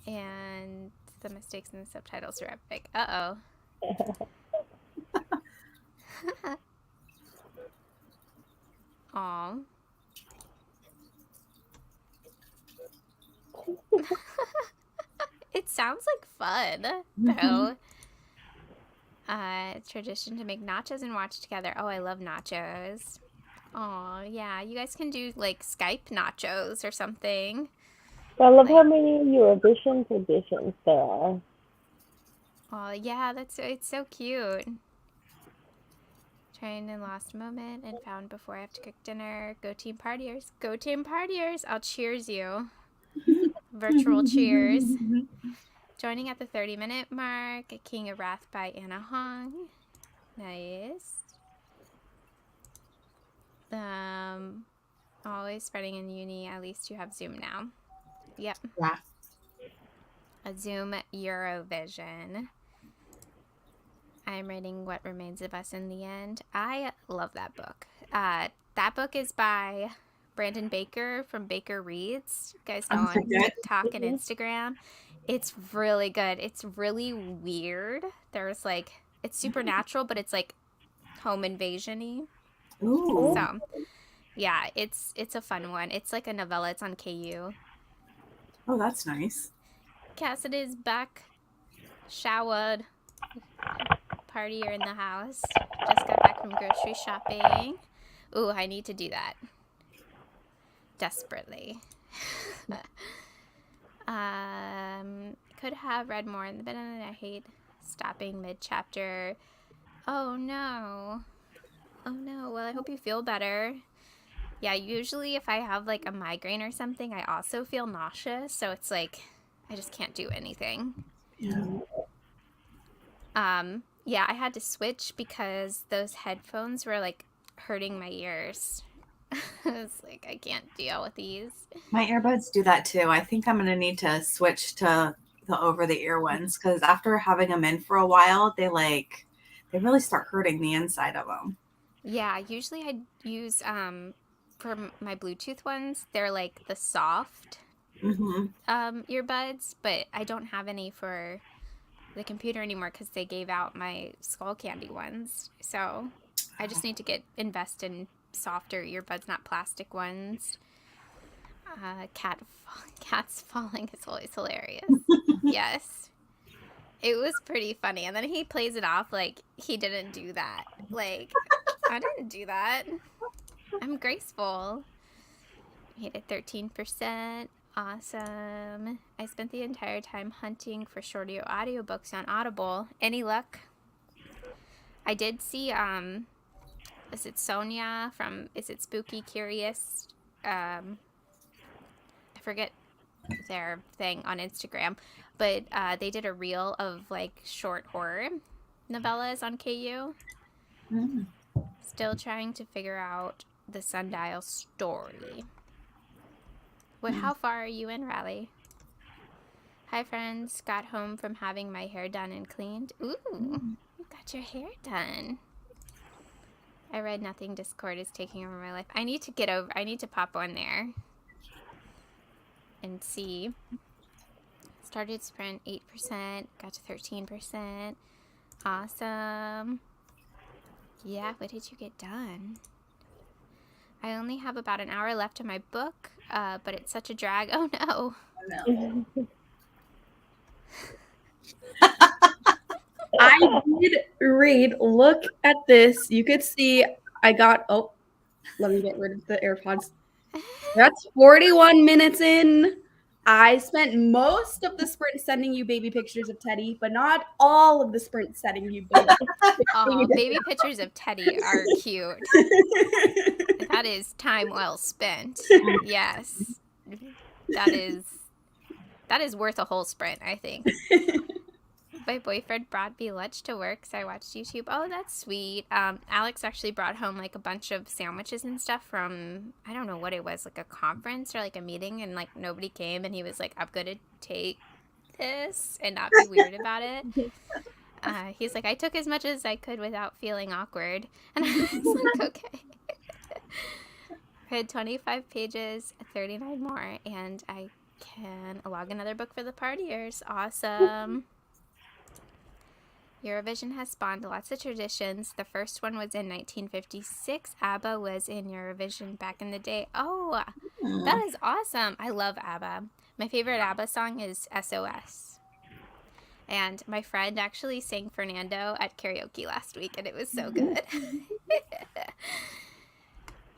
And the mistakes in the subtitles are epic. Uh-oh. Aw. It sounds like fun, though. Tradition to make nachos and watch together. Oh, I love nachos. Oh, yeah. You guys can do, like, Skype nachos or something. I love how many Eurovision traditions there are. Oh, yeah. It's so cute. Trained and lost a moment and found before I have to cook dinner. Go Team Partiers. Go Team Partiers. I'll cheers you. Virtual cheers. Joining at the 30-minute mark. King of Wrath by Anna Hong. Nice. Always spreading in uni. At least you have Zoom now. Yep. Yeah. A Zoom Eurovision. I'm reading What Remains of Us in the End. I love that book. That book is by Brandon Baker from Baker Reads. You guys know on TikTok and Instagram. It's really good. It's really weird. There's like, it's supernatural, but it's like home invasion-y. Ooh. So, yeah, it's a fun one. It's like a novella. It's on KU. Oh, that's nice. Cassidy's back. Showered. Partier in the house. Just got back from grocery shopping. Ooh, I need to do that. Desperately. Could have read more in the beginning. I hate stopping mid-chapter. Oh no. Oh no. Well, I hope you feel better. Yeah, usually if I have like a migraine or something, I also feel nauseous. So it's like, I just can't do anything. Yeah. Yeah, I had to switch because those headphones were like hurting my ears. I was like, I can't deal with these. My earbuds do that too. I think I'm going to need to switch to the over-the-ear ones because after having them in for a while, they really start hurting the inside of them. Yeah, usually I use for my Bluetooth ones, they're like the soft earbuds, but I don't have any for the computer anymore because they gave out my skull candy ones. So I just need to invest in softer earbuds, not plastic ones. Cats falling is always hilarious. Yes. It was pretty funny. And then he plays it off like he didn't do that. Like, I didn't do that. I'm graceful. He did 13%. Awesome. I spent the entire time hunting for short audiobooks on Audible. Any luck? I did see, is it Sonia from, is it Spooky Curious? I forget their thing on Instagram, but they did a reel of like short horror novellas on KU. Still trying to figure out the Sundial story. How far are you in, Riley? Hi friends, got home from having my hair done and cleaned. Ooh, you got your hair done. I read nothing. Discord is taking over my life. I need to pop on there and see. Started sprint 8%, got to 13%. Awesome. Yeah, what did you get done? I only have about an hour left in my book, but it's such a drag. Oh no. No. I did read. Look at this. You could see I got, let me get rid of the AirPods. That's 41 minutes in. I spent most of the sprint sending you baby pictures of Teddy, but not all of the sprint sending you baby pictures. Oh, baby pictures of Teddy are cute. That is time well spent. Yes. That is worth a whole sprint, I think. My boyfriend brought me lunch to work, so I watched YouTube. Oh, that's sweet. Alex actually brought home like a bunch of sandwiches and stuff from, I don't know what it was, like a conference or like a meeting, and like nobody came, and he was like, I'm gonna take this and not be weird about it. He's like, I took as much as I could without feeling awkward. And I was like, okay. I had 25 pages, 39 more, and I can log another book for the partiers. Awesome. Eurovision has spawned lots of traditions. The first one was in 1956. ABBA was in Eurovision back in the day. Oh, that is awesome. I love ABBA. My favorite ABBA song is SOS. And my friend actually sang Fernando at karaoke last week, and it was so good.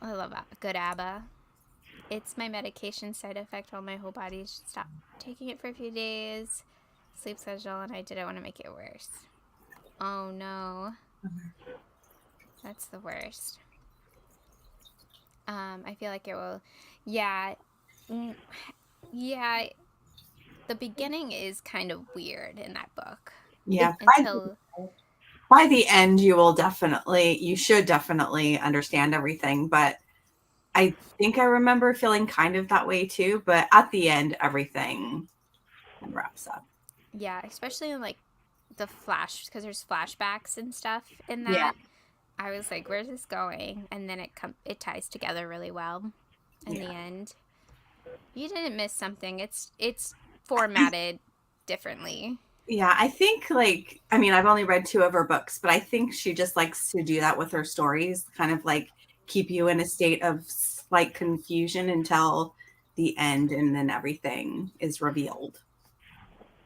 I love good ABBA. It's my medication side effect while my whole body should stop taking it for a few days. Sleep schedule, and I didn't want to make it worse. Oh no. That's the worst. I feel like it will. Yeah. Yeah. The beginning is kind of weird in that book. Yeah. By the end, you should definitely understand everything. But I think I remember feeling kind of that way too. But at the end, everything wraps up. Yeah, especially in like because there's flashbacks and stuff in that. Yeah. I was like, where's this going? And then it ties together really well in the end. You didn't miss something. It's formatted differently. Yeah, I think I've only read 2 of her books, but I think she just likes to do that with her stories, kind of like keep you in a state of slight confusion until the end, and then everything is revealed.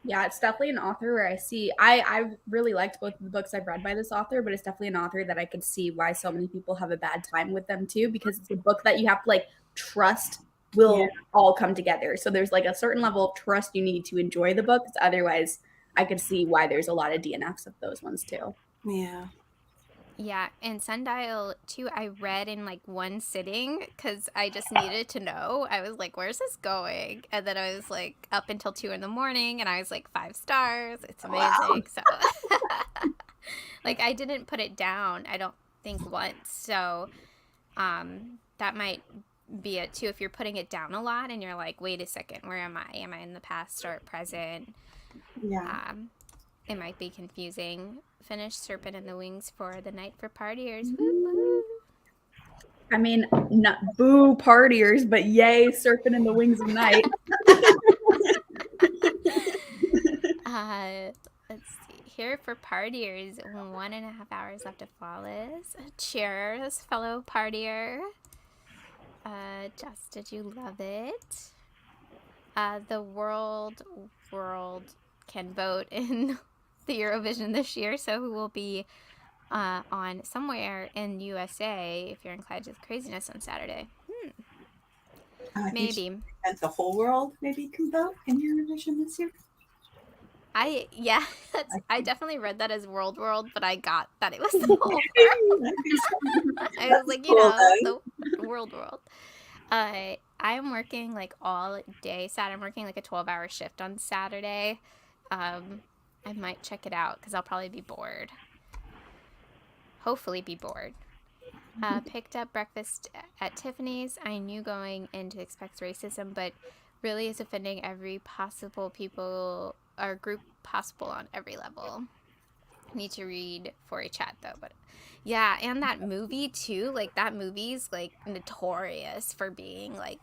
Yeah, it's definitely an author where I've really liked both of the books I've read by this author, but it's definitely an author that I could see why so many people have a bad time with them too, because it's a book that you have to like trust will all come together. So there's like a certain level of trust you need to enjoy the books. Otherwise, I could see why there's a lot of DNFs of those ones too. Yeah. Yeah, and Sundial too, I read in like one sitting because I just needed to know. I was like, where's this going? And then I was like up until 2 a.m, and I was like 5 stars. It's amazing. Wow. So like I didn't put it down, I don't think once. So that might be it too. If you're putting it down a lot and you're like, wait a second, where am I? Am I in the past or present? Yeah. It might be confusing. Finish Serpent in the Wings for the night for partiers. Woo-woo. I mean, not boo partiers, but yay Serpent in the Wings of Night. Let's here for Partiers. 1.5 hours left of Flawless. Cheers, fellow Partier. Jess, did you love it? The world can vote in the Eurovision this year, so who will be on somewhere in USA if you're inclined to craziness on Saturday? Maybe. And the whole world maybe can vote in Eurovision this year. I definitely read that as world, but I got that it was the whole world. I was like, the world. I am working like all day Saturday. I'm working like a 12-hour shift on Saturday. I might check it out because I'll probably be bored. Hopefully be bored. Picked up breakfast at Tiffany's. I knew going in to expect racism, but really is offending every possible people or group possible on every level. Need to read for a chat though, but yeah, and that movie too, like that movie's like notorious for being like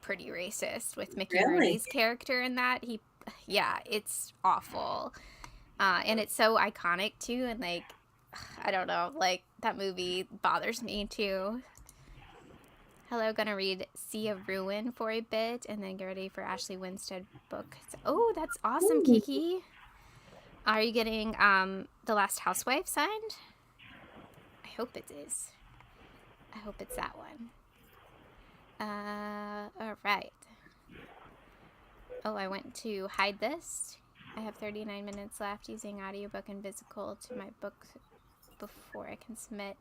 pretty racist with Mickey Rooney's character in that. It's awful. And it's so iconic too, and like I don't know, like that movie bothers me too. Hello, gonna read Sea of Ruin for a bit and then get ready for Ashley Winstead book. Oh, that's awesome, Kiki. Are you getting The Last Housewife signed? I hope it is. I hope it's that one. Alright. Oh, I went to hide this. I have 39 minutes left using audiobook and physical to my book before I can submit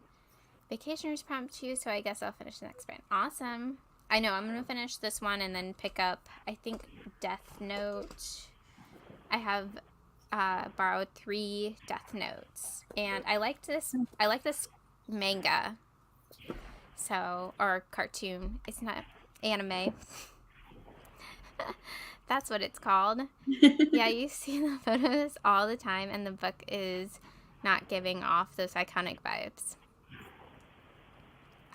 Vacationer's prompt 2, so I guess I'll finish the next sprint. Awesome. I know, I'm going to finish this one and then pick up, I think, Death Note. I have borrowed 3 Death Notes, and I like this manga, or cartoon. It's not anime. That's what it's called. Yeah, you see the photos all the time, and the book is not giving off those iconic vibes.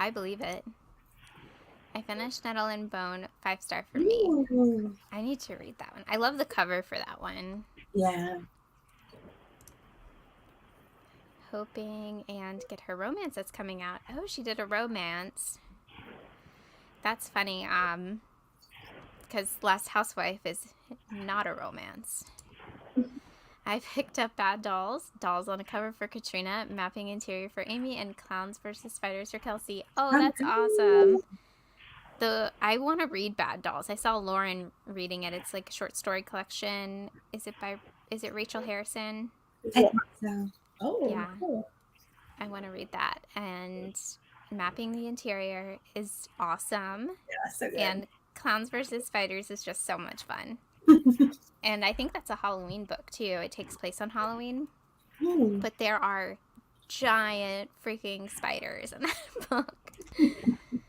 I believe it. I finished Nettle and Bone, 5-star for me. Ooh. I need to read that one. I love the cover for that one. Yeah. Hoping and get her romance that's coming out. Oh, she did a romance. That's funny, because Last Housewife is not a romance. I picked up Bad Dolls on a cover for Katrina, mapping interior for Amy, and Clowns vs. Spiders for Kelsey. Oh, that's awesome. I want to read Bad Dolls. I saw Lauren reading it. It's like a short story collection. Is it Rachel Harrison? I think so. Oh, Yeah. cool. I want to read that. And mapping the interior is awesome. Yeah, so good. And Clowns vs. Spiders is just so much fun. And I think that's a Halloween book too. It takes place on Halloween. But there are giant freaking spiders in that book.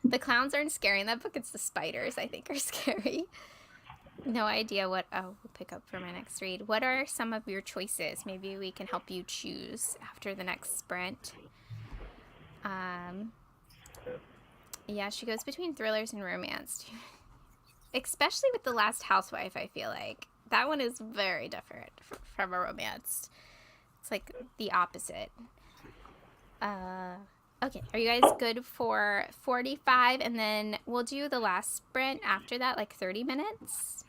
The clowns aren't scary in that book. It's the spiders I think are scary. No idea what we'll pick up for my next read. What are some of your choices? Maybe we can help you choose after the next sprint. Yeah, she goes between thrillers and romance. Especially with The Last Housewife, I feel like. That one is very different from a romance. It's like the opposite. Okay, are you guys good for 45? And then we'll do the last sprint after that, like 30 minutes?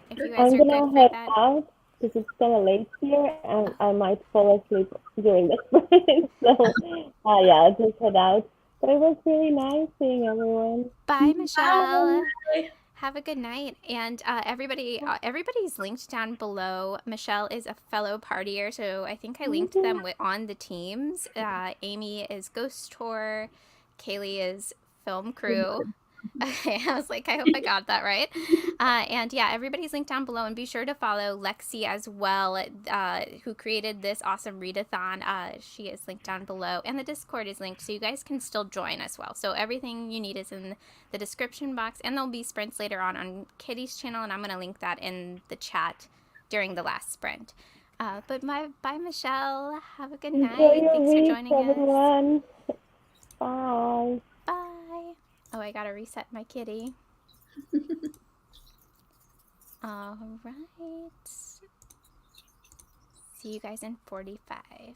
If you guys I'm are gonna good for head that. out because it's kind of late here, and I might fall asleep during the sprint. So, yeah, I'll just head out. But it was really nice seeing everyone. Bye, Michelle. Bye. Have a good night. And everybody's linked down below. Michelle is a fellow partier, so I think I linked them on the teams. Amy is Ghost Tour. Kaylee is Film Crew. Okay, I was like, I hope I got that right. And yeah, everybody's linked down below, and be sure to follow Lexi as well, who created this awesome readathon. She is linked down below, and the Discord is linked, so you guys can still join as well. So everything you need is in the description box, and there'll be sprints later on Kitty's channel, and I'm going to link that in the chat during the last sprint. But bye, Michelle. Have a good night. Enjoy your Thanks for week, joining us. everyone. Bye. Bye. Oh, I gotta reset my kitty. All right. See you guys in 45.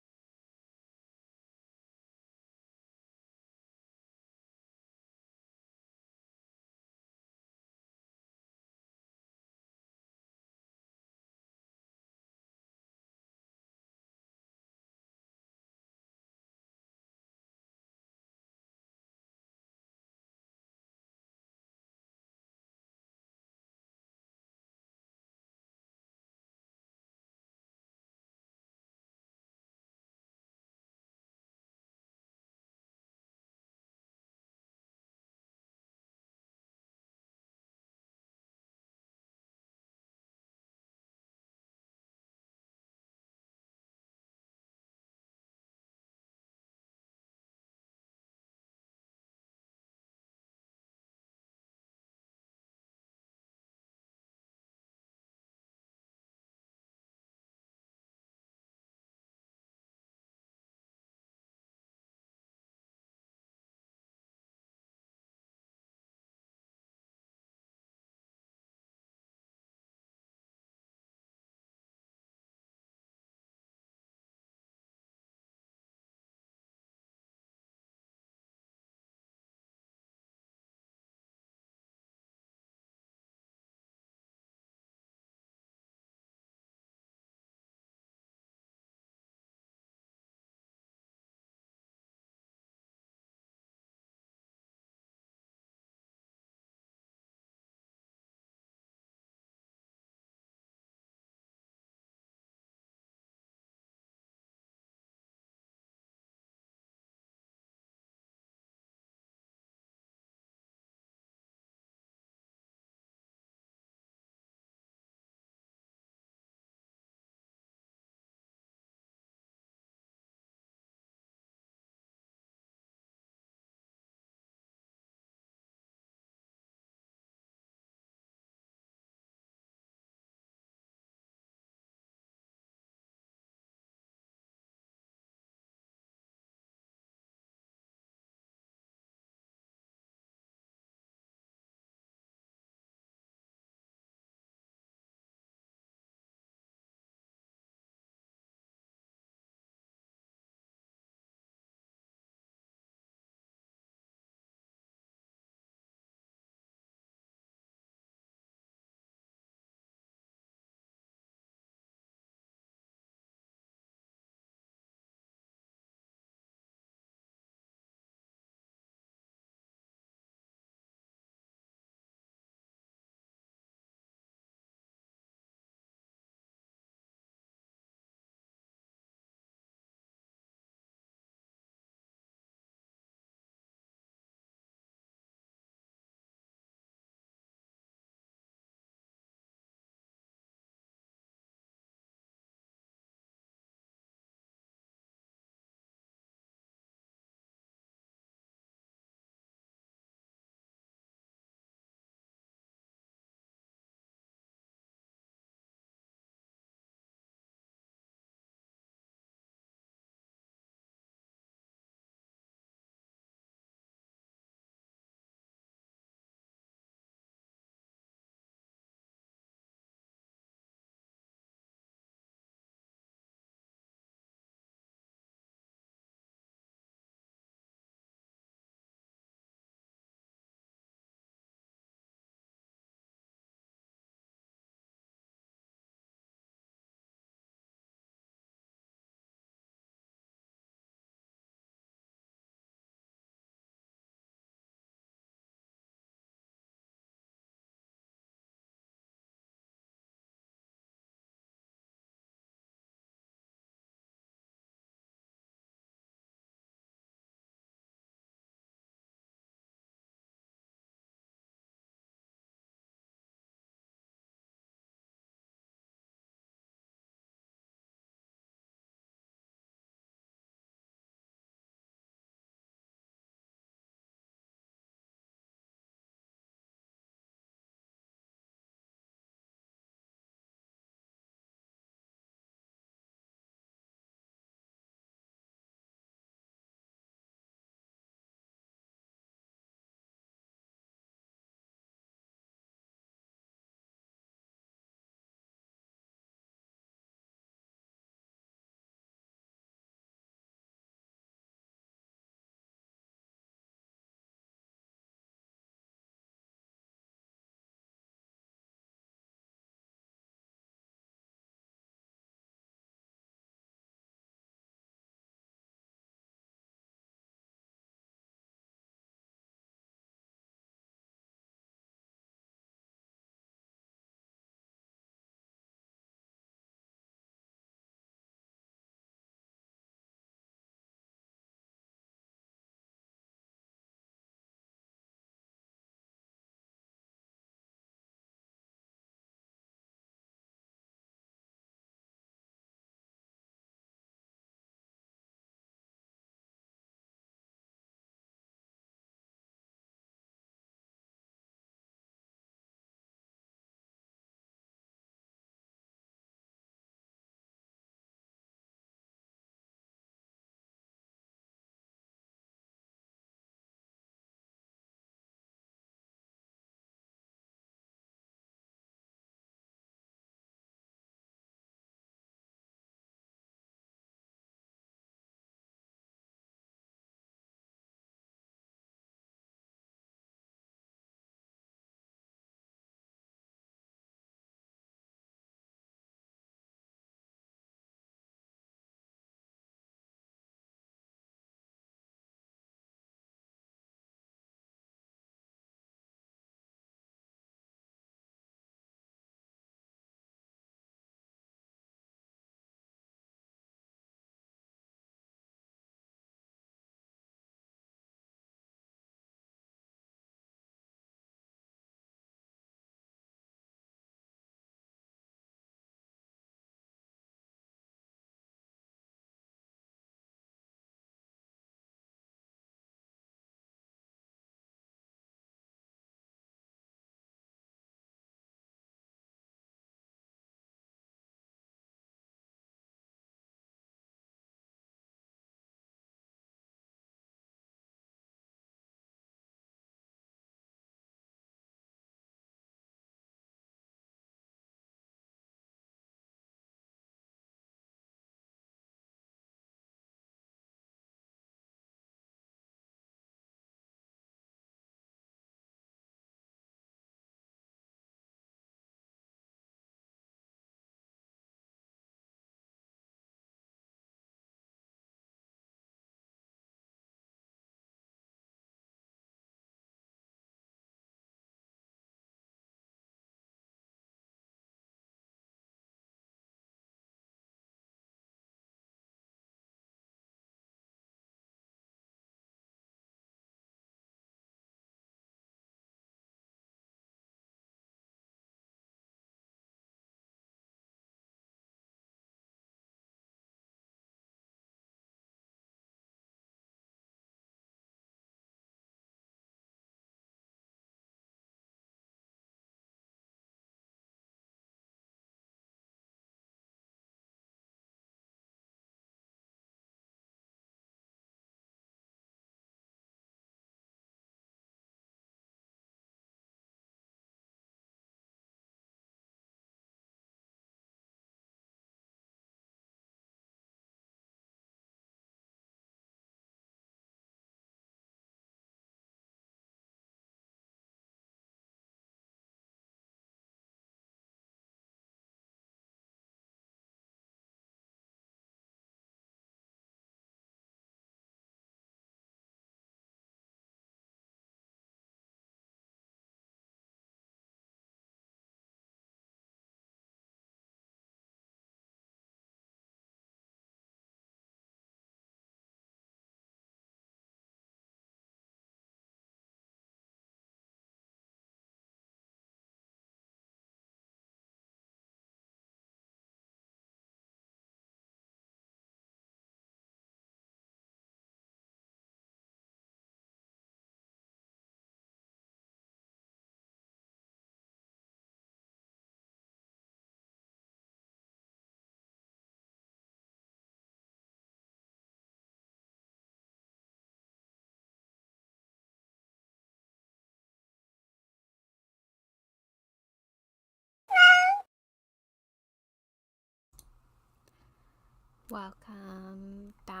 Welcome back.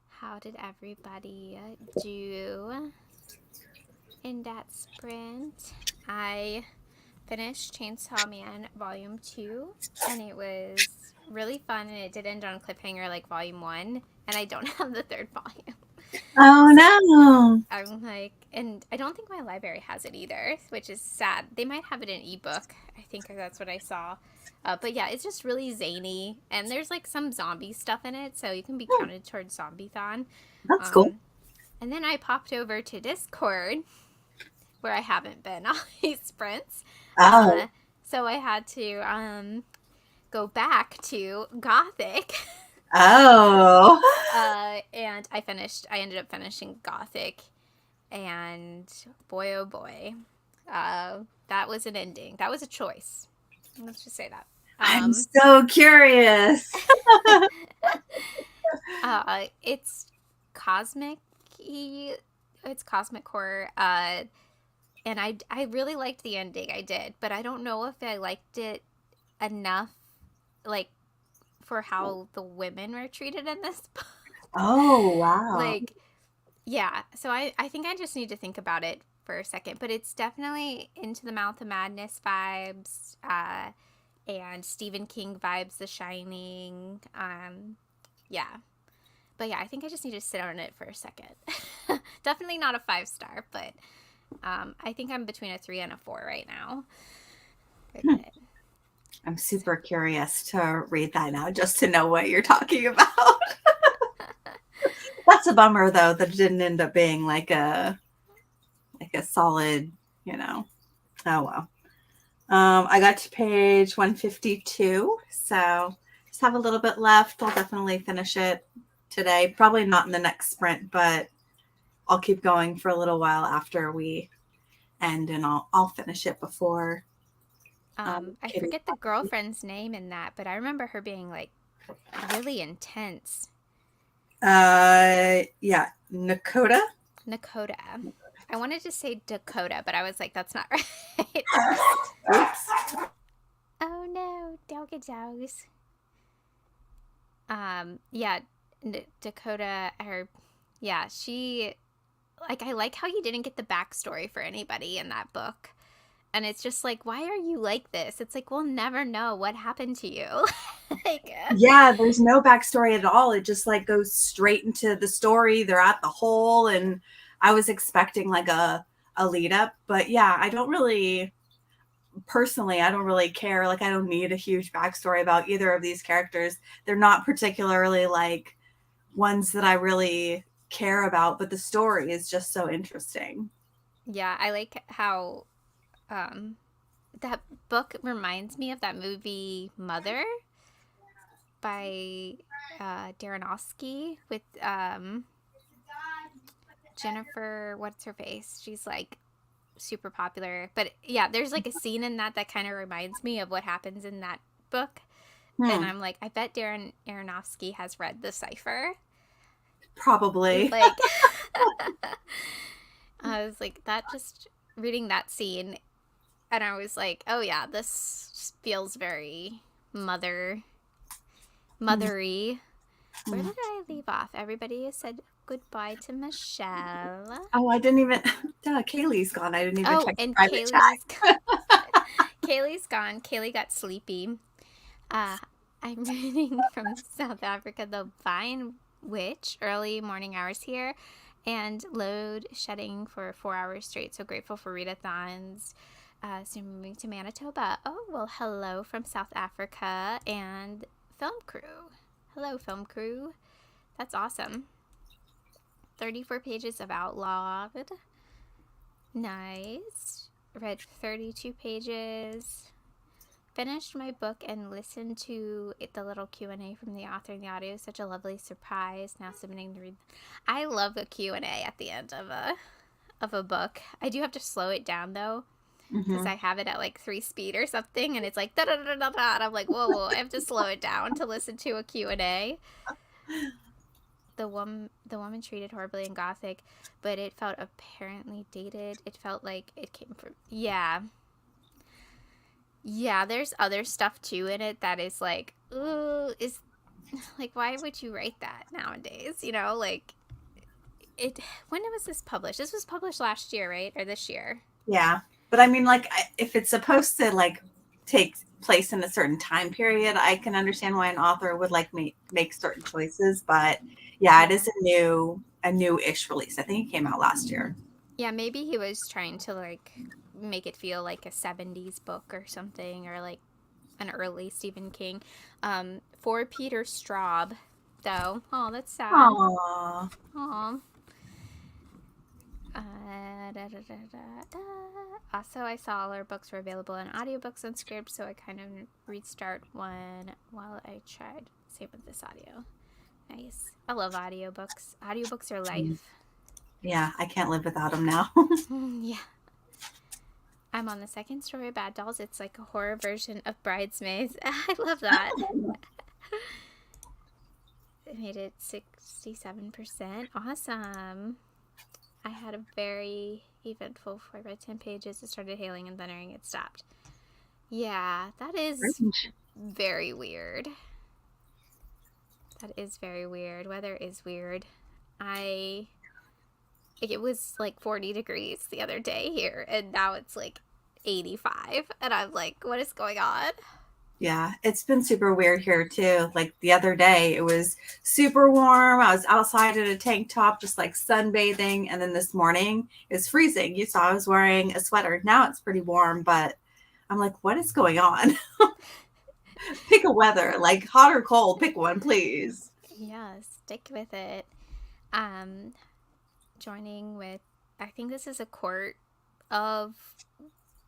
How did everybody do in that sprint? I finished Chainsaw Man Volume 2, and it was really fun, and it did end on a cliffhanger like Volume 1, and I don't have the third volume. Oh no. I'm like, and I don't think my library has it either, which is sad. They might have it in ebook. I think that's what I saw. But yeah, it's just really zany, and there's like some zombie stuff in it, so you can be counted towards Zombie-thon. That's cool. And then I popped over to Discord, where I haven't been all these sprints. Oh. So I had to go back to Gothic. Oh. And I ended up finishing Gothic, and boy oh boy, that was an ending. That was a choice. Let's just say that. I'm so curious. It's cosmic horror, and I really liked the ending. I did, but I don't know if I liked it enough, like, for how the women were treated in this book. Oh, wow. Like, yeah, so I think I just need to think about it for a second, but it's definitely Into the Mouth of Madness vibes, and Stephen King vibes, The Shining. Yeah. But yeah, I think I just need to sit on it for a second. Definitely not a 5-star, but I think I'm between a 3 and a 4 right now. I'm super curious to read that now, just to know what you're talking about. That's a bummer, though, that it didn't end up being like a solid, Oh well. I got to page 152, so just have a little bit left. I'll definitely finish it today. Probably not in the next sprint, but I'll keep going for a little while after we end, and I'll finish it before. I forget the girlfriend's name in that, but I remember her being like really intense. Yeah, Nakota. I wanted to say Dakota, but I was like, that's not right. Oops. Oh no, dogs. Yeah, Dakota, she, like, I like how you didn't get the backstory for anybody in that book. And it's just like, why are you like this? It's like, we'll never know what happened to you. Yeah, there's no backstory at all. It just like goes straight into the story. They're at the hole, and I was expecting like a lead up, but yeah, I don't really care. Like, I don't need a huge backstory about either of these characters. They're not particularly like ones that I really care about, but the story is just so interesting. Yeah, I like how that book reminds me of that movie Mother by Darrenofsky with Jennifer, what's her face? She's like super popular. But yeah, there's like a scene in that kind of reminds me of what happens in that book. And I'm like, I bet Darren Aronofsky has read The Cipher. Probably. Like, I was like, that, just reading that scene, and I was like, oh yeah, this feels very mothery. Where did I leave off? Everybody said goodbye to Michelle. Oh, I didn't even. Kaylee's gone. I didn't even check the private chat. Kaylee's gone. Kaylee got sleepy. I'm reading from South Africa, The Vine Witch, early morning hours here, and load shedding for 4 hours straight. So grateful for readathons. So moving to Manitoba. Oh, well, hello from South Africa and film crew. Hello, film crew. That's awesome. 34 pages of Outlawed. Nice. Read 32 pages. Finished my book and listened to the little Q&A from the author in the audio. Such a lovely surprise. Now submitting to read. I love a Q&A at the end of a book. I do have to slow it down though, because I have it at like 3 speed or something, and it's like da da da da da, and I'm like, whoa, I have to slow it down to listen to a Q&A. The woman treated horribly in Gothic, but it felt apparently dated. It felt like it came from, yeah. Yeah, there's other stuff too in it that is like, ooh, is like, why would you write that nowadays? You know, like it. When was this published? This was published last year, right, or this year? Yeah. But I mean, like, if it's supposed to like take place in a certain time period, I can understand why an author would like make certain choices. But yeah, it Yeah. is a new-ish release. I think it came out last year. Yeah, maybe he was trying to like make it feel like a 70s book or something, or like an early Stephen King. For Peter Straub, though. Oh, that's sad. Aww. Oh. Da, da, da, da. Also, I saw all our books were available in audiobooks and scripts, so I kind of restart one while I tried. Same with this audio. Nice. I love audiobooks. Audiobooks are life. Yeah, I can't live without them now. Yeah. I'm on the second story of Bad Dolls. It's like a horror version of Bridesmaids. I love that. It made it 67%. Awesome. I had a very eventful before I read 10 pages. It started hailing and thundering. It stopped. Yeah, that is very weird. That is very weird. Weather is weird. It was like 40 degrees the other day here, and now it's like 85. And I'm like, what is going on? Yeah, it's been super weird here too. Like the other day, it was super warm. I was outside in a tank top, just like sunbathing. And then this morning, it's freezing. You saw I was wearing a sweater. Now it's pretty warm, but I'm like, what is going on? Pick a weather, like hot or cold. Pick one, please. Yeah, stick with it. Um, Joining with, I think this is a court of.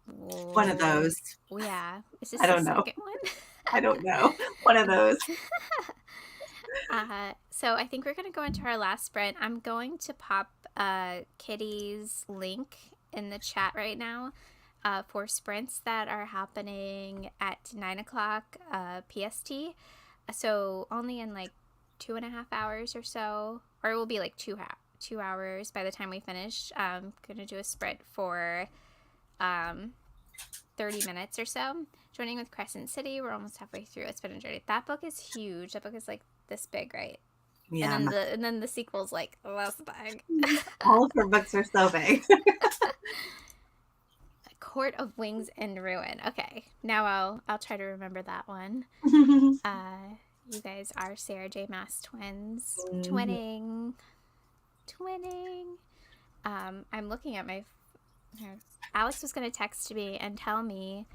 One of those. Yeah, is this I the don't know. second one? I don't know. One of those. So I think we're gonna go into our last sprint. I'm going to pop Kitty's link in the chat right now for sprints that are happening at 9 o'clock PST. So only in like 2.5 hours or so, or it will be like 2 hours by the time we finish. I'm gonna do a sprint for 30 minutes or so. Joining with Crescent City, we're almost halfway through. It's been a journey. That book is huge. That book is like this big, right? Yeah. And then the sequel's like less big. All of her books are so big. Court of Wings and Ruin. Okay, now I'll try to remember that one. You guys are Sarah J. Maas twins. Twinning. I'm looking at my. Alex was gonna text me and tell me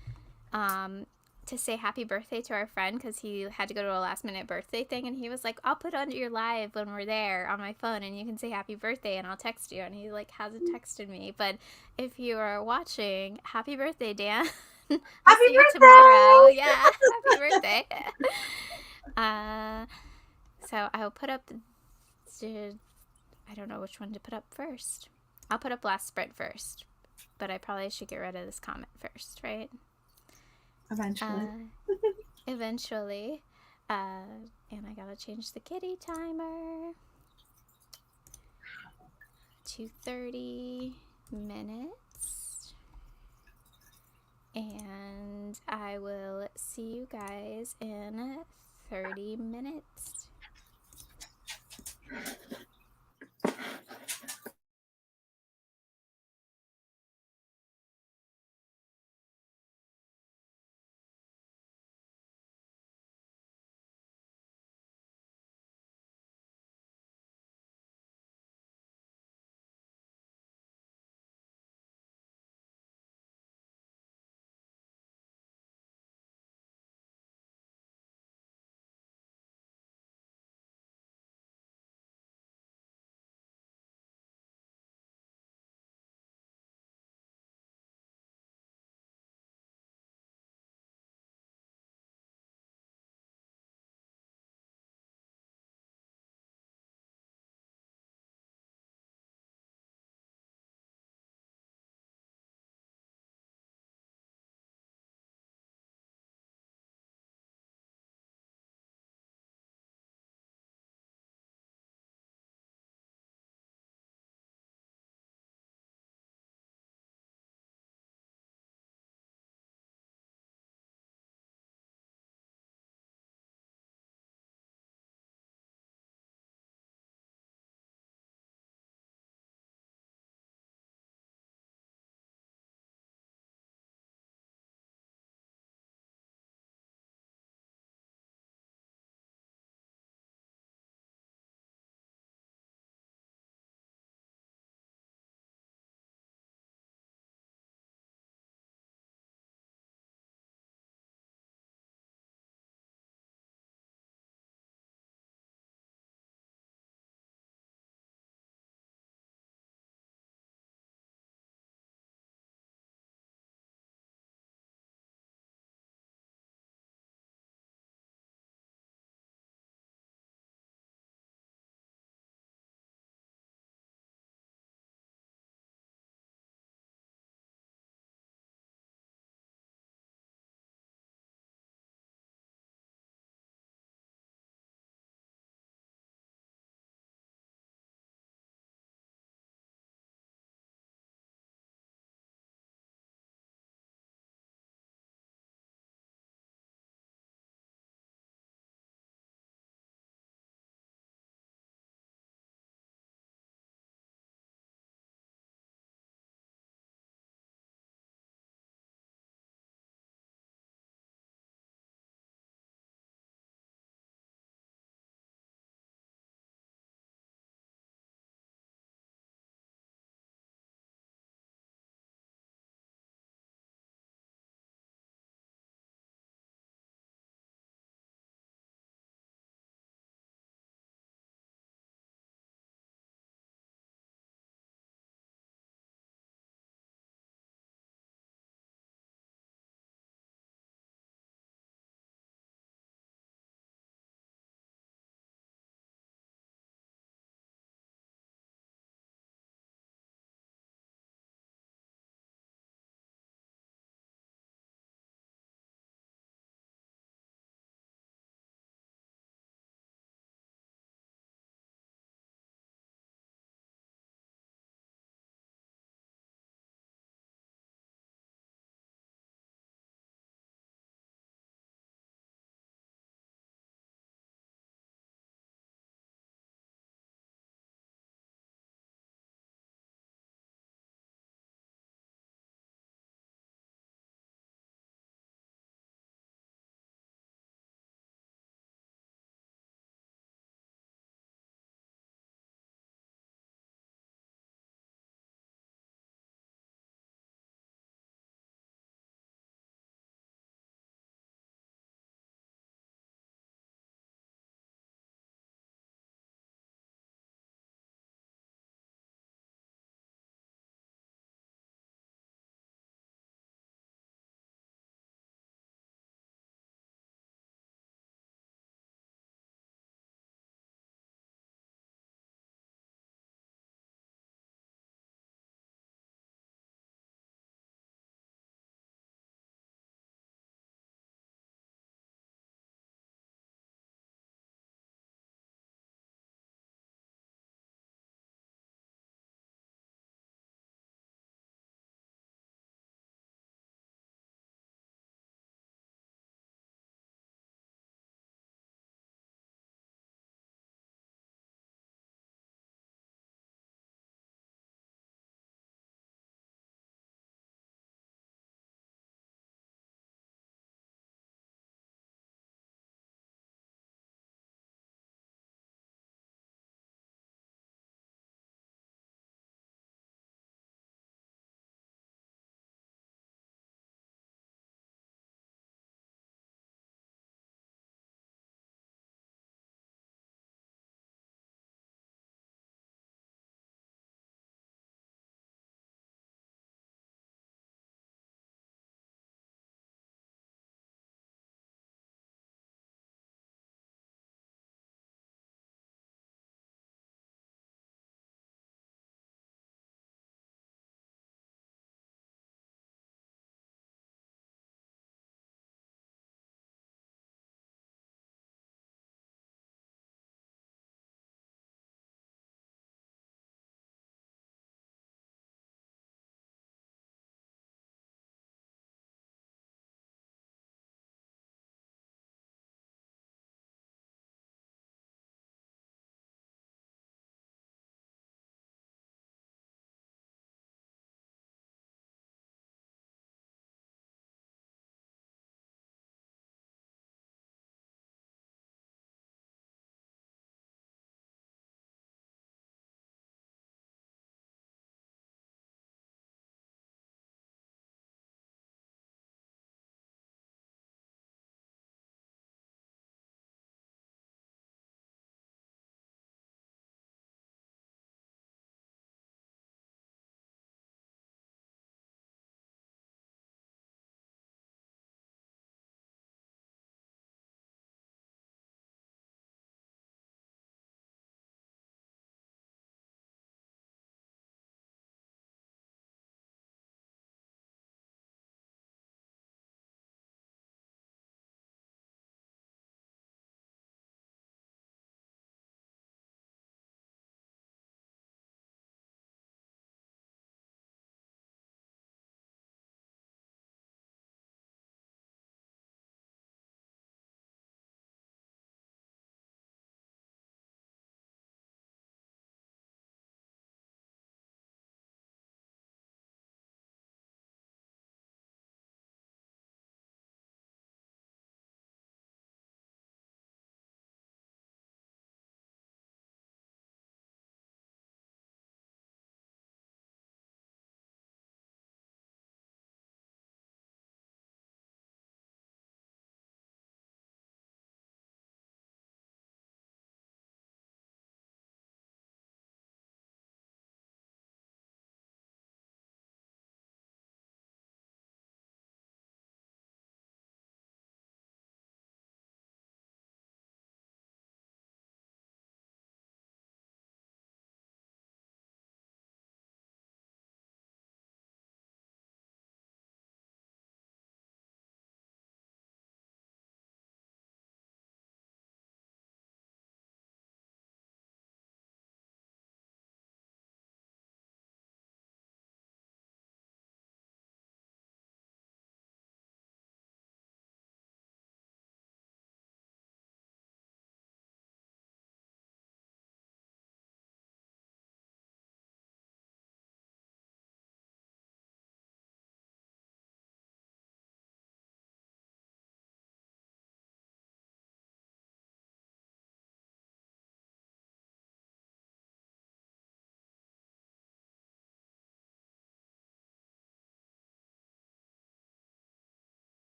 to say happy birthday to our friend because he had to go to a last minute birthday thing, and he was like, I'll put on your live when we're there on my phone and you can say happy birthday and I'll text you. And he like hasn't texted me, but if you are watching, happy birthday, Dan. I'll Happy see you birthday! tomorrow. Yeah, happy birthday. So I'll put up I don't know which one to put up first. I'll put up last sprint first, but I probably should get rid of this comment first, right? Eventually. Eventually. And I gotta change the kitty timer to 30 minutes. And I will see you guys in 30 minutes.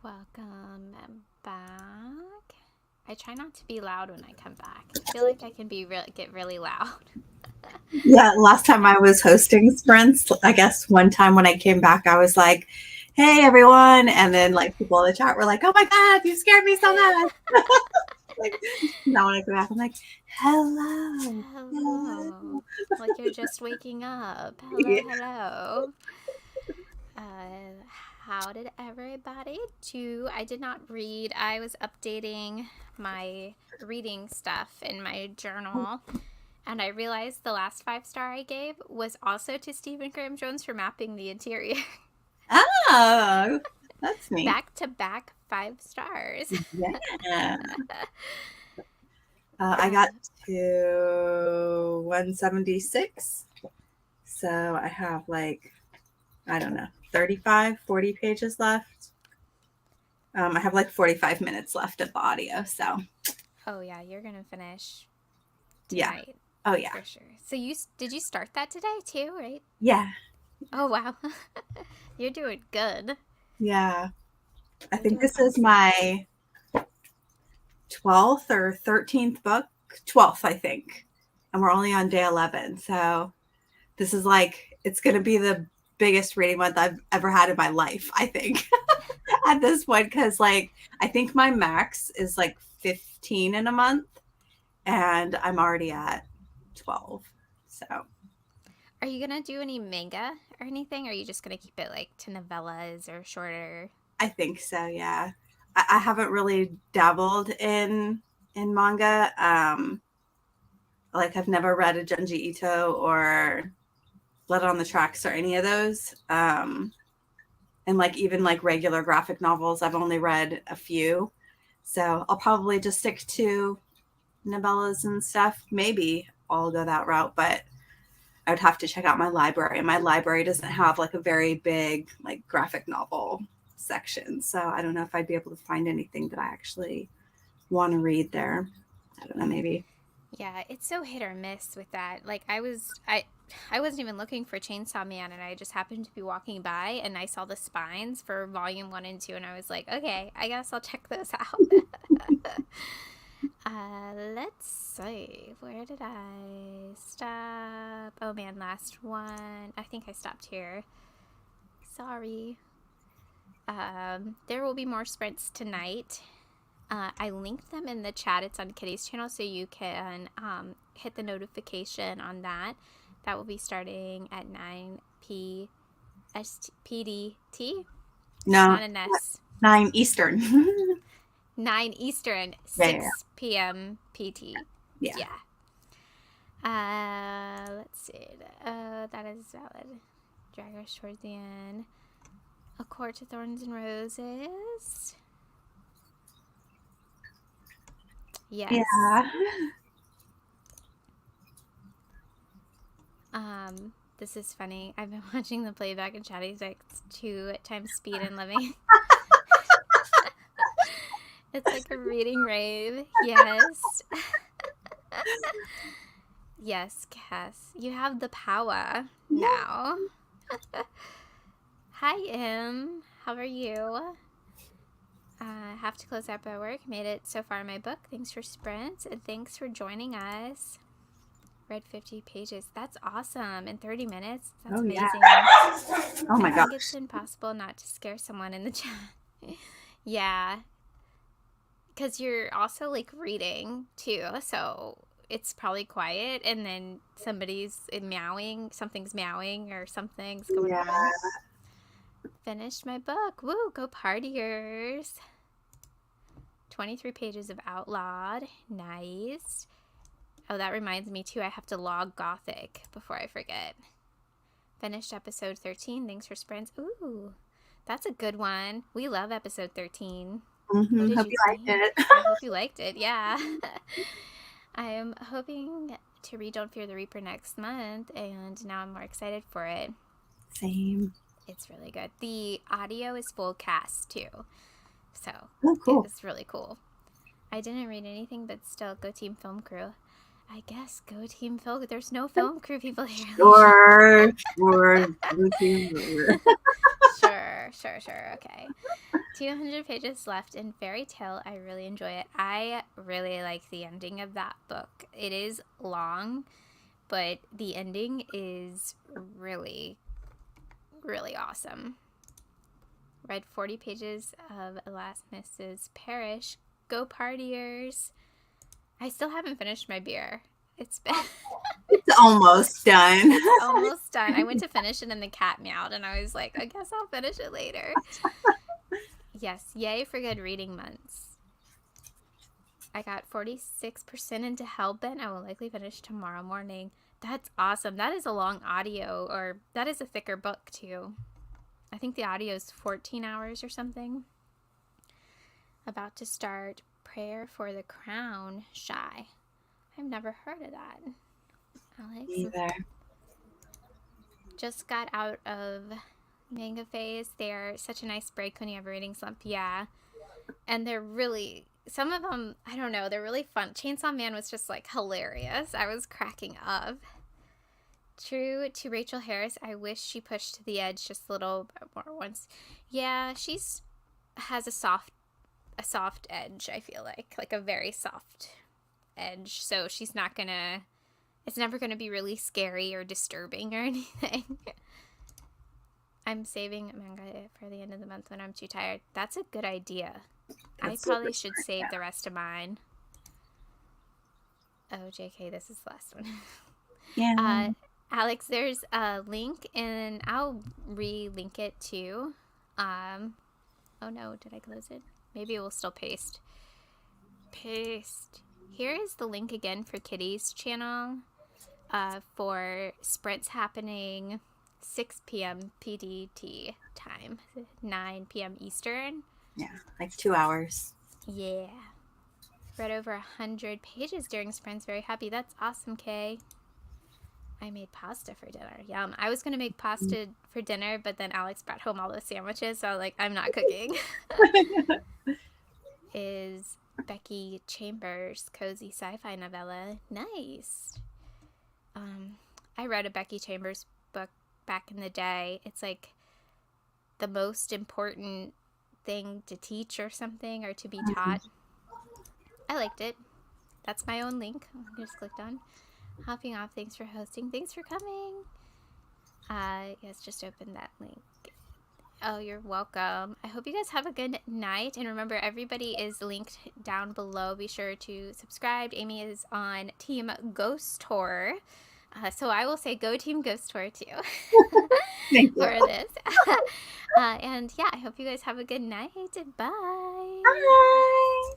Welcome back. I try not to be loud when I come back. I feel like I can get really loud. Yeah, last time I was hosting sprints, I guess one time when I came back, I was like, "Hey everyone," and then like people in the chat were like, "Oh my god, you scared me so much!" Like now when I come back, I'm like, "Hello, Hello. Like you're just waking up. Hello, yeah. hello. How did everybody do? I did not read. I was updating my reading stuff in my journal, and I realized the last 5-star I gave was also to Stephen Graham Jones for mapping the interior. Oh, that's neat. Back to back 5 stars. Yeah. I got to 176. So I have like, I don't know, 35, 40 pages left. I have like 45 minutes left of the audio. So Oh yeah, you're gonna finish yeah. tonight. Oh yeah. For sure. So did you start that today too, right? Yeah. Oh wow. You're doing good. Yeah. I You're think doing this is awesome. my 12th or 13th book. 12th, I think. And we're only on day 11. So this is like, it's going to be the biggest reading month I've ever had in my life, I think, at this point. Because, like, I think my max is like 15 in a month, and I'm already at 12. So, Are you gonna do any manga or anything? Or are you just gonna keep it like to novellas or shorter? I think so, yeah. I haven't really dabbled in manga. Like, I've never read a Junji Ito or Blood on the Tracks or any of those. And like even like regular graphic novels, I've only read a few. So I'll probably just stick to novellas and stuff. Maybe I'll go that route, but I would have to check out my library. And my library doesn't have like a very big like graphic novel section. So I don't know if I'd be able to find anything that I actually want to read there. I don't know, maybe. Yeah, it's so hit or miss with that. Like I wasn't even looking for Chainsaw Man, and I just happened to be walking by and I saw the spines for volume 1 and 2, and I was like, okay, I guess I'll check those out. Let's see. Where did I stop? Oh man, last one. I think I stopped here. Sorry. There will be more sprints tonight. I linked them in the chat. It's on Kitty's channel, so you can hit the notification on that. That will be starting at 9 PDT. No, Not an S. 9 Eastern. 9 Eastern, 6 Yeah. p.m. PT. Yeah. Let's see. That is valid. Drag Rush towards the end. A Court of Thorns and Roses. Yes. Yeah. This is funny. I've been watching the playback and chatting like 2 times speed and living. It's like a reading rave. Yes. Yes, Cass. You have the power now. Hi, Em. How are you? I have to close out my work. Made it so far in my book. Thanks for sprints and thanks for joining us. Read 50 pages. That's awesome. In 30 minutes? That's amazing. Yeah. Oh my I gosh. think it's impossible not to scare someone in the chat. Yeah. Because you're also like reading too. So it's probably quiet and then something's meowing or something's going on. Finished my book. Woo, go partiers. 23 pages of Outlawed. Nice. Oh, that reminds me too, I have to log Gothic before I forget. Finished episode 13. Thanks for sprints. Ooh, that's a good one. We love episode 13. Mm-hmm. Hope you liked it. I hope you liked it. Yeah. I am hoping to read Don't Fear the Reaper next month, and now I'm more excited for it. Same. It's really good. The audio is full cast too, so cool. It was really cool. I didn't read anything, but still, go Team Film Crew. I guess go Team Film. There's no film crew people here. Sure. Sure. Okay. 200 pages left in Fairy Tale. I really enjoy it. I really like the ending of that book. It is long, but the ending is really, really awesome. Read 40 pages of Alas Mrs. Parrish. Go Partiers. I still haven't finished my beer. It's been It's almost done. almost done. I went to finish it and the cat meowed and I was like, I guess I'll finish it later. Yes, yay for good reading months. I got 46% into Hellbent. I will likely finish tomorrow morning. That's awesome. That is a long audio, or that is a thicker book too. I think the audio is 14 hours or something. About to start Prayer for the Crown, Shy. I've never heard of that. Alex? Either. Just got out of manga phase. They're such a nice break when you have a reading slump. Yeah. And they're really, some of them, I don't know, they're really fun. Chainsaw Man was just like hilarious. I was cracking up. True to Rachel Harris, I wish she pushed to the edge just a little bit more once. Yeah, has a soft edge, I feel like a very soft edge. So she's not gonna, it's never gonna be really scary or disturbing or anything. I'm saving manga for the end of the month when I'm too tired. That's a good idea. I probably should save the rest of mine. Oh, JK, this is the last one. Yeah. Alex, there's a link, and I'll re-link it too. Oh no, did I close it? Maybe it will still paste. Paste. Here is the link again for Kitty's channel for sprints happening 6 p.m. PDT time, 9 p.m. Eastern. Yeah, like 2 hours. Yeah. Read over 100 pages during sprints. Very happy. That's awesome, Kay. I made pasta for dinner. Yum. I was going to make pasta for dinner, but then Alex brought home all those sandwiches, so I was like, I'm not cooking. Is Becky Chambers' cozy sci-fi novella. Nice. I read a Becky Chambers book back in the day. It's like the most important thing to teach or something, or to be taught. I liked it. That's my own link. I just clicked on. Hopping off. Thanks for hosting. Thanks for coming. Yes, just open that link. Oh, you're welcome. I hope you guys have a good night. And remember, everybody is linked down below. Be sure to subscribe. Amy is on Team Ghost Horror. So I will say go Team Ghost Horror too for this. And yeah, I hope you guys have a good night. Bye. Bye.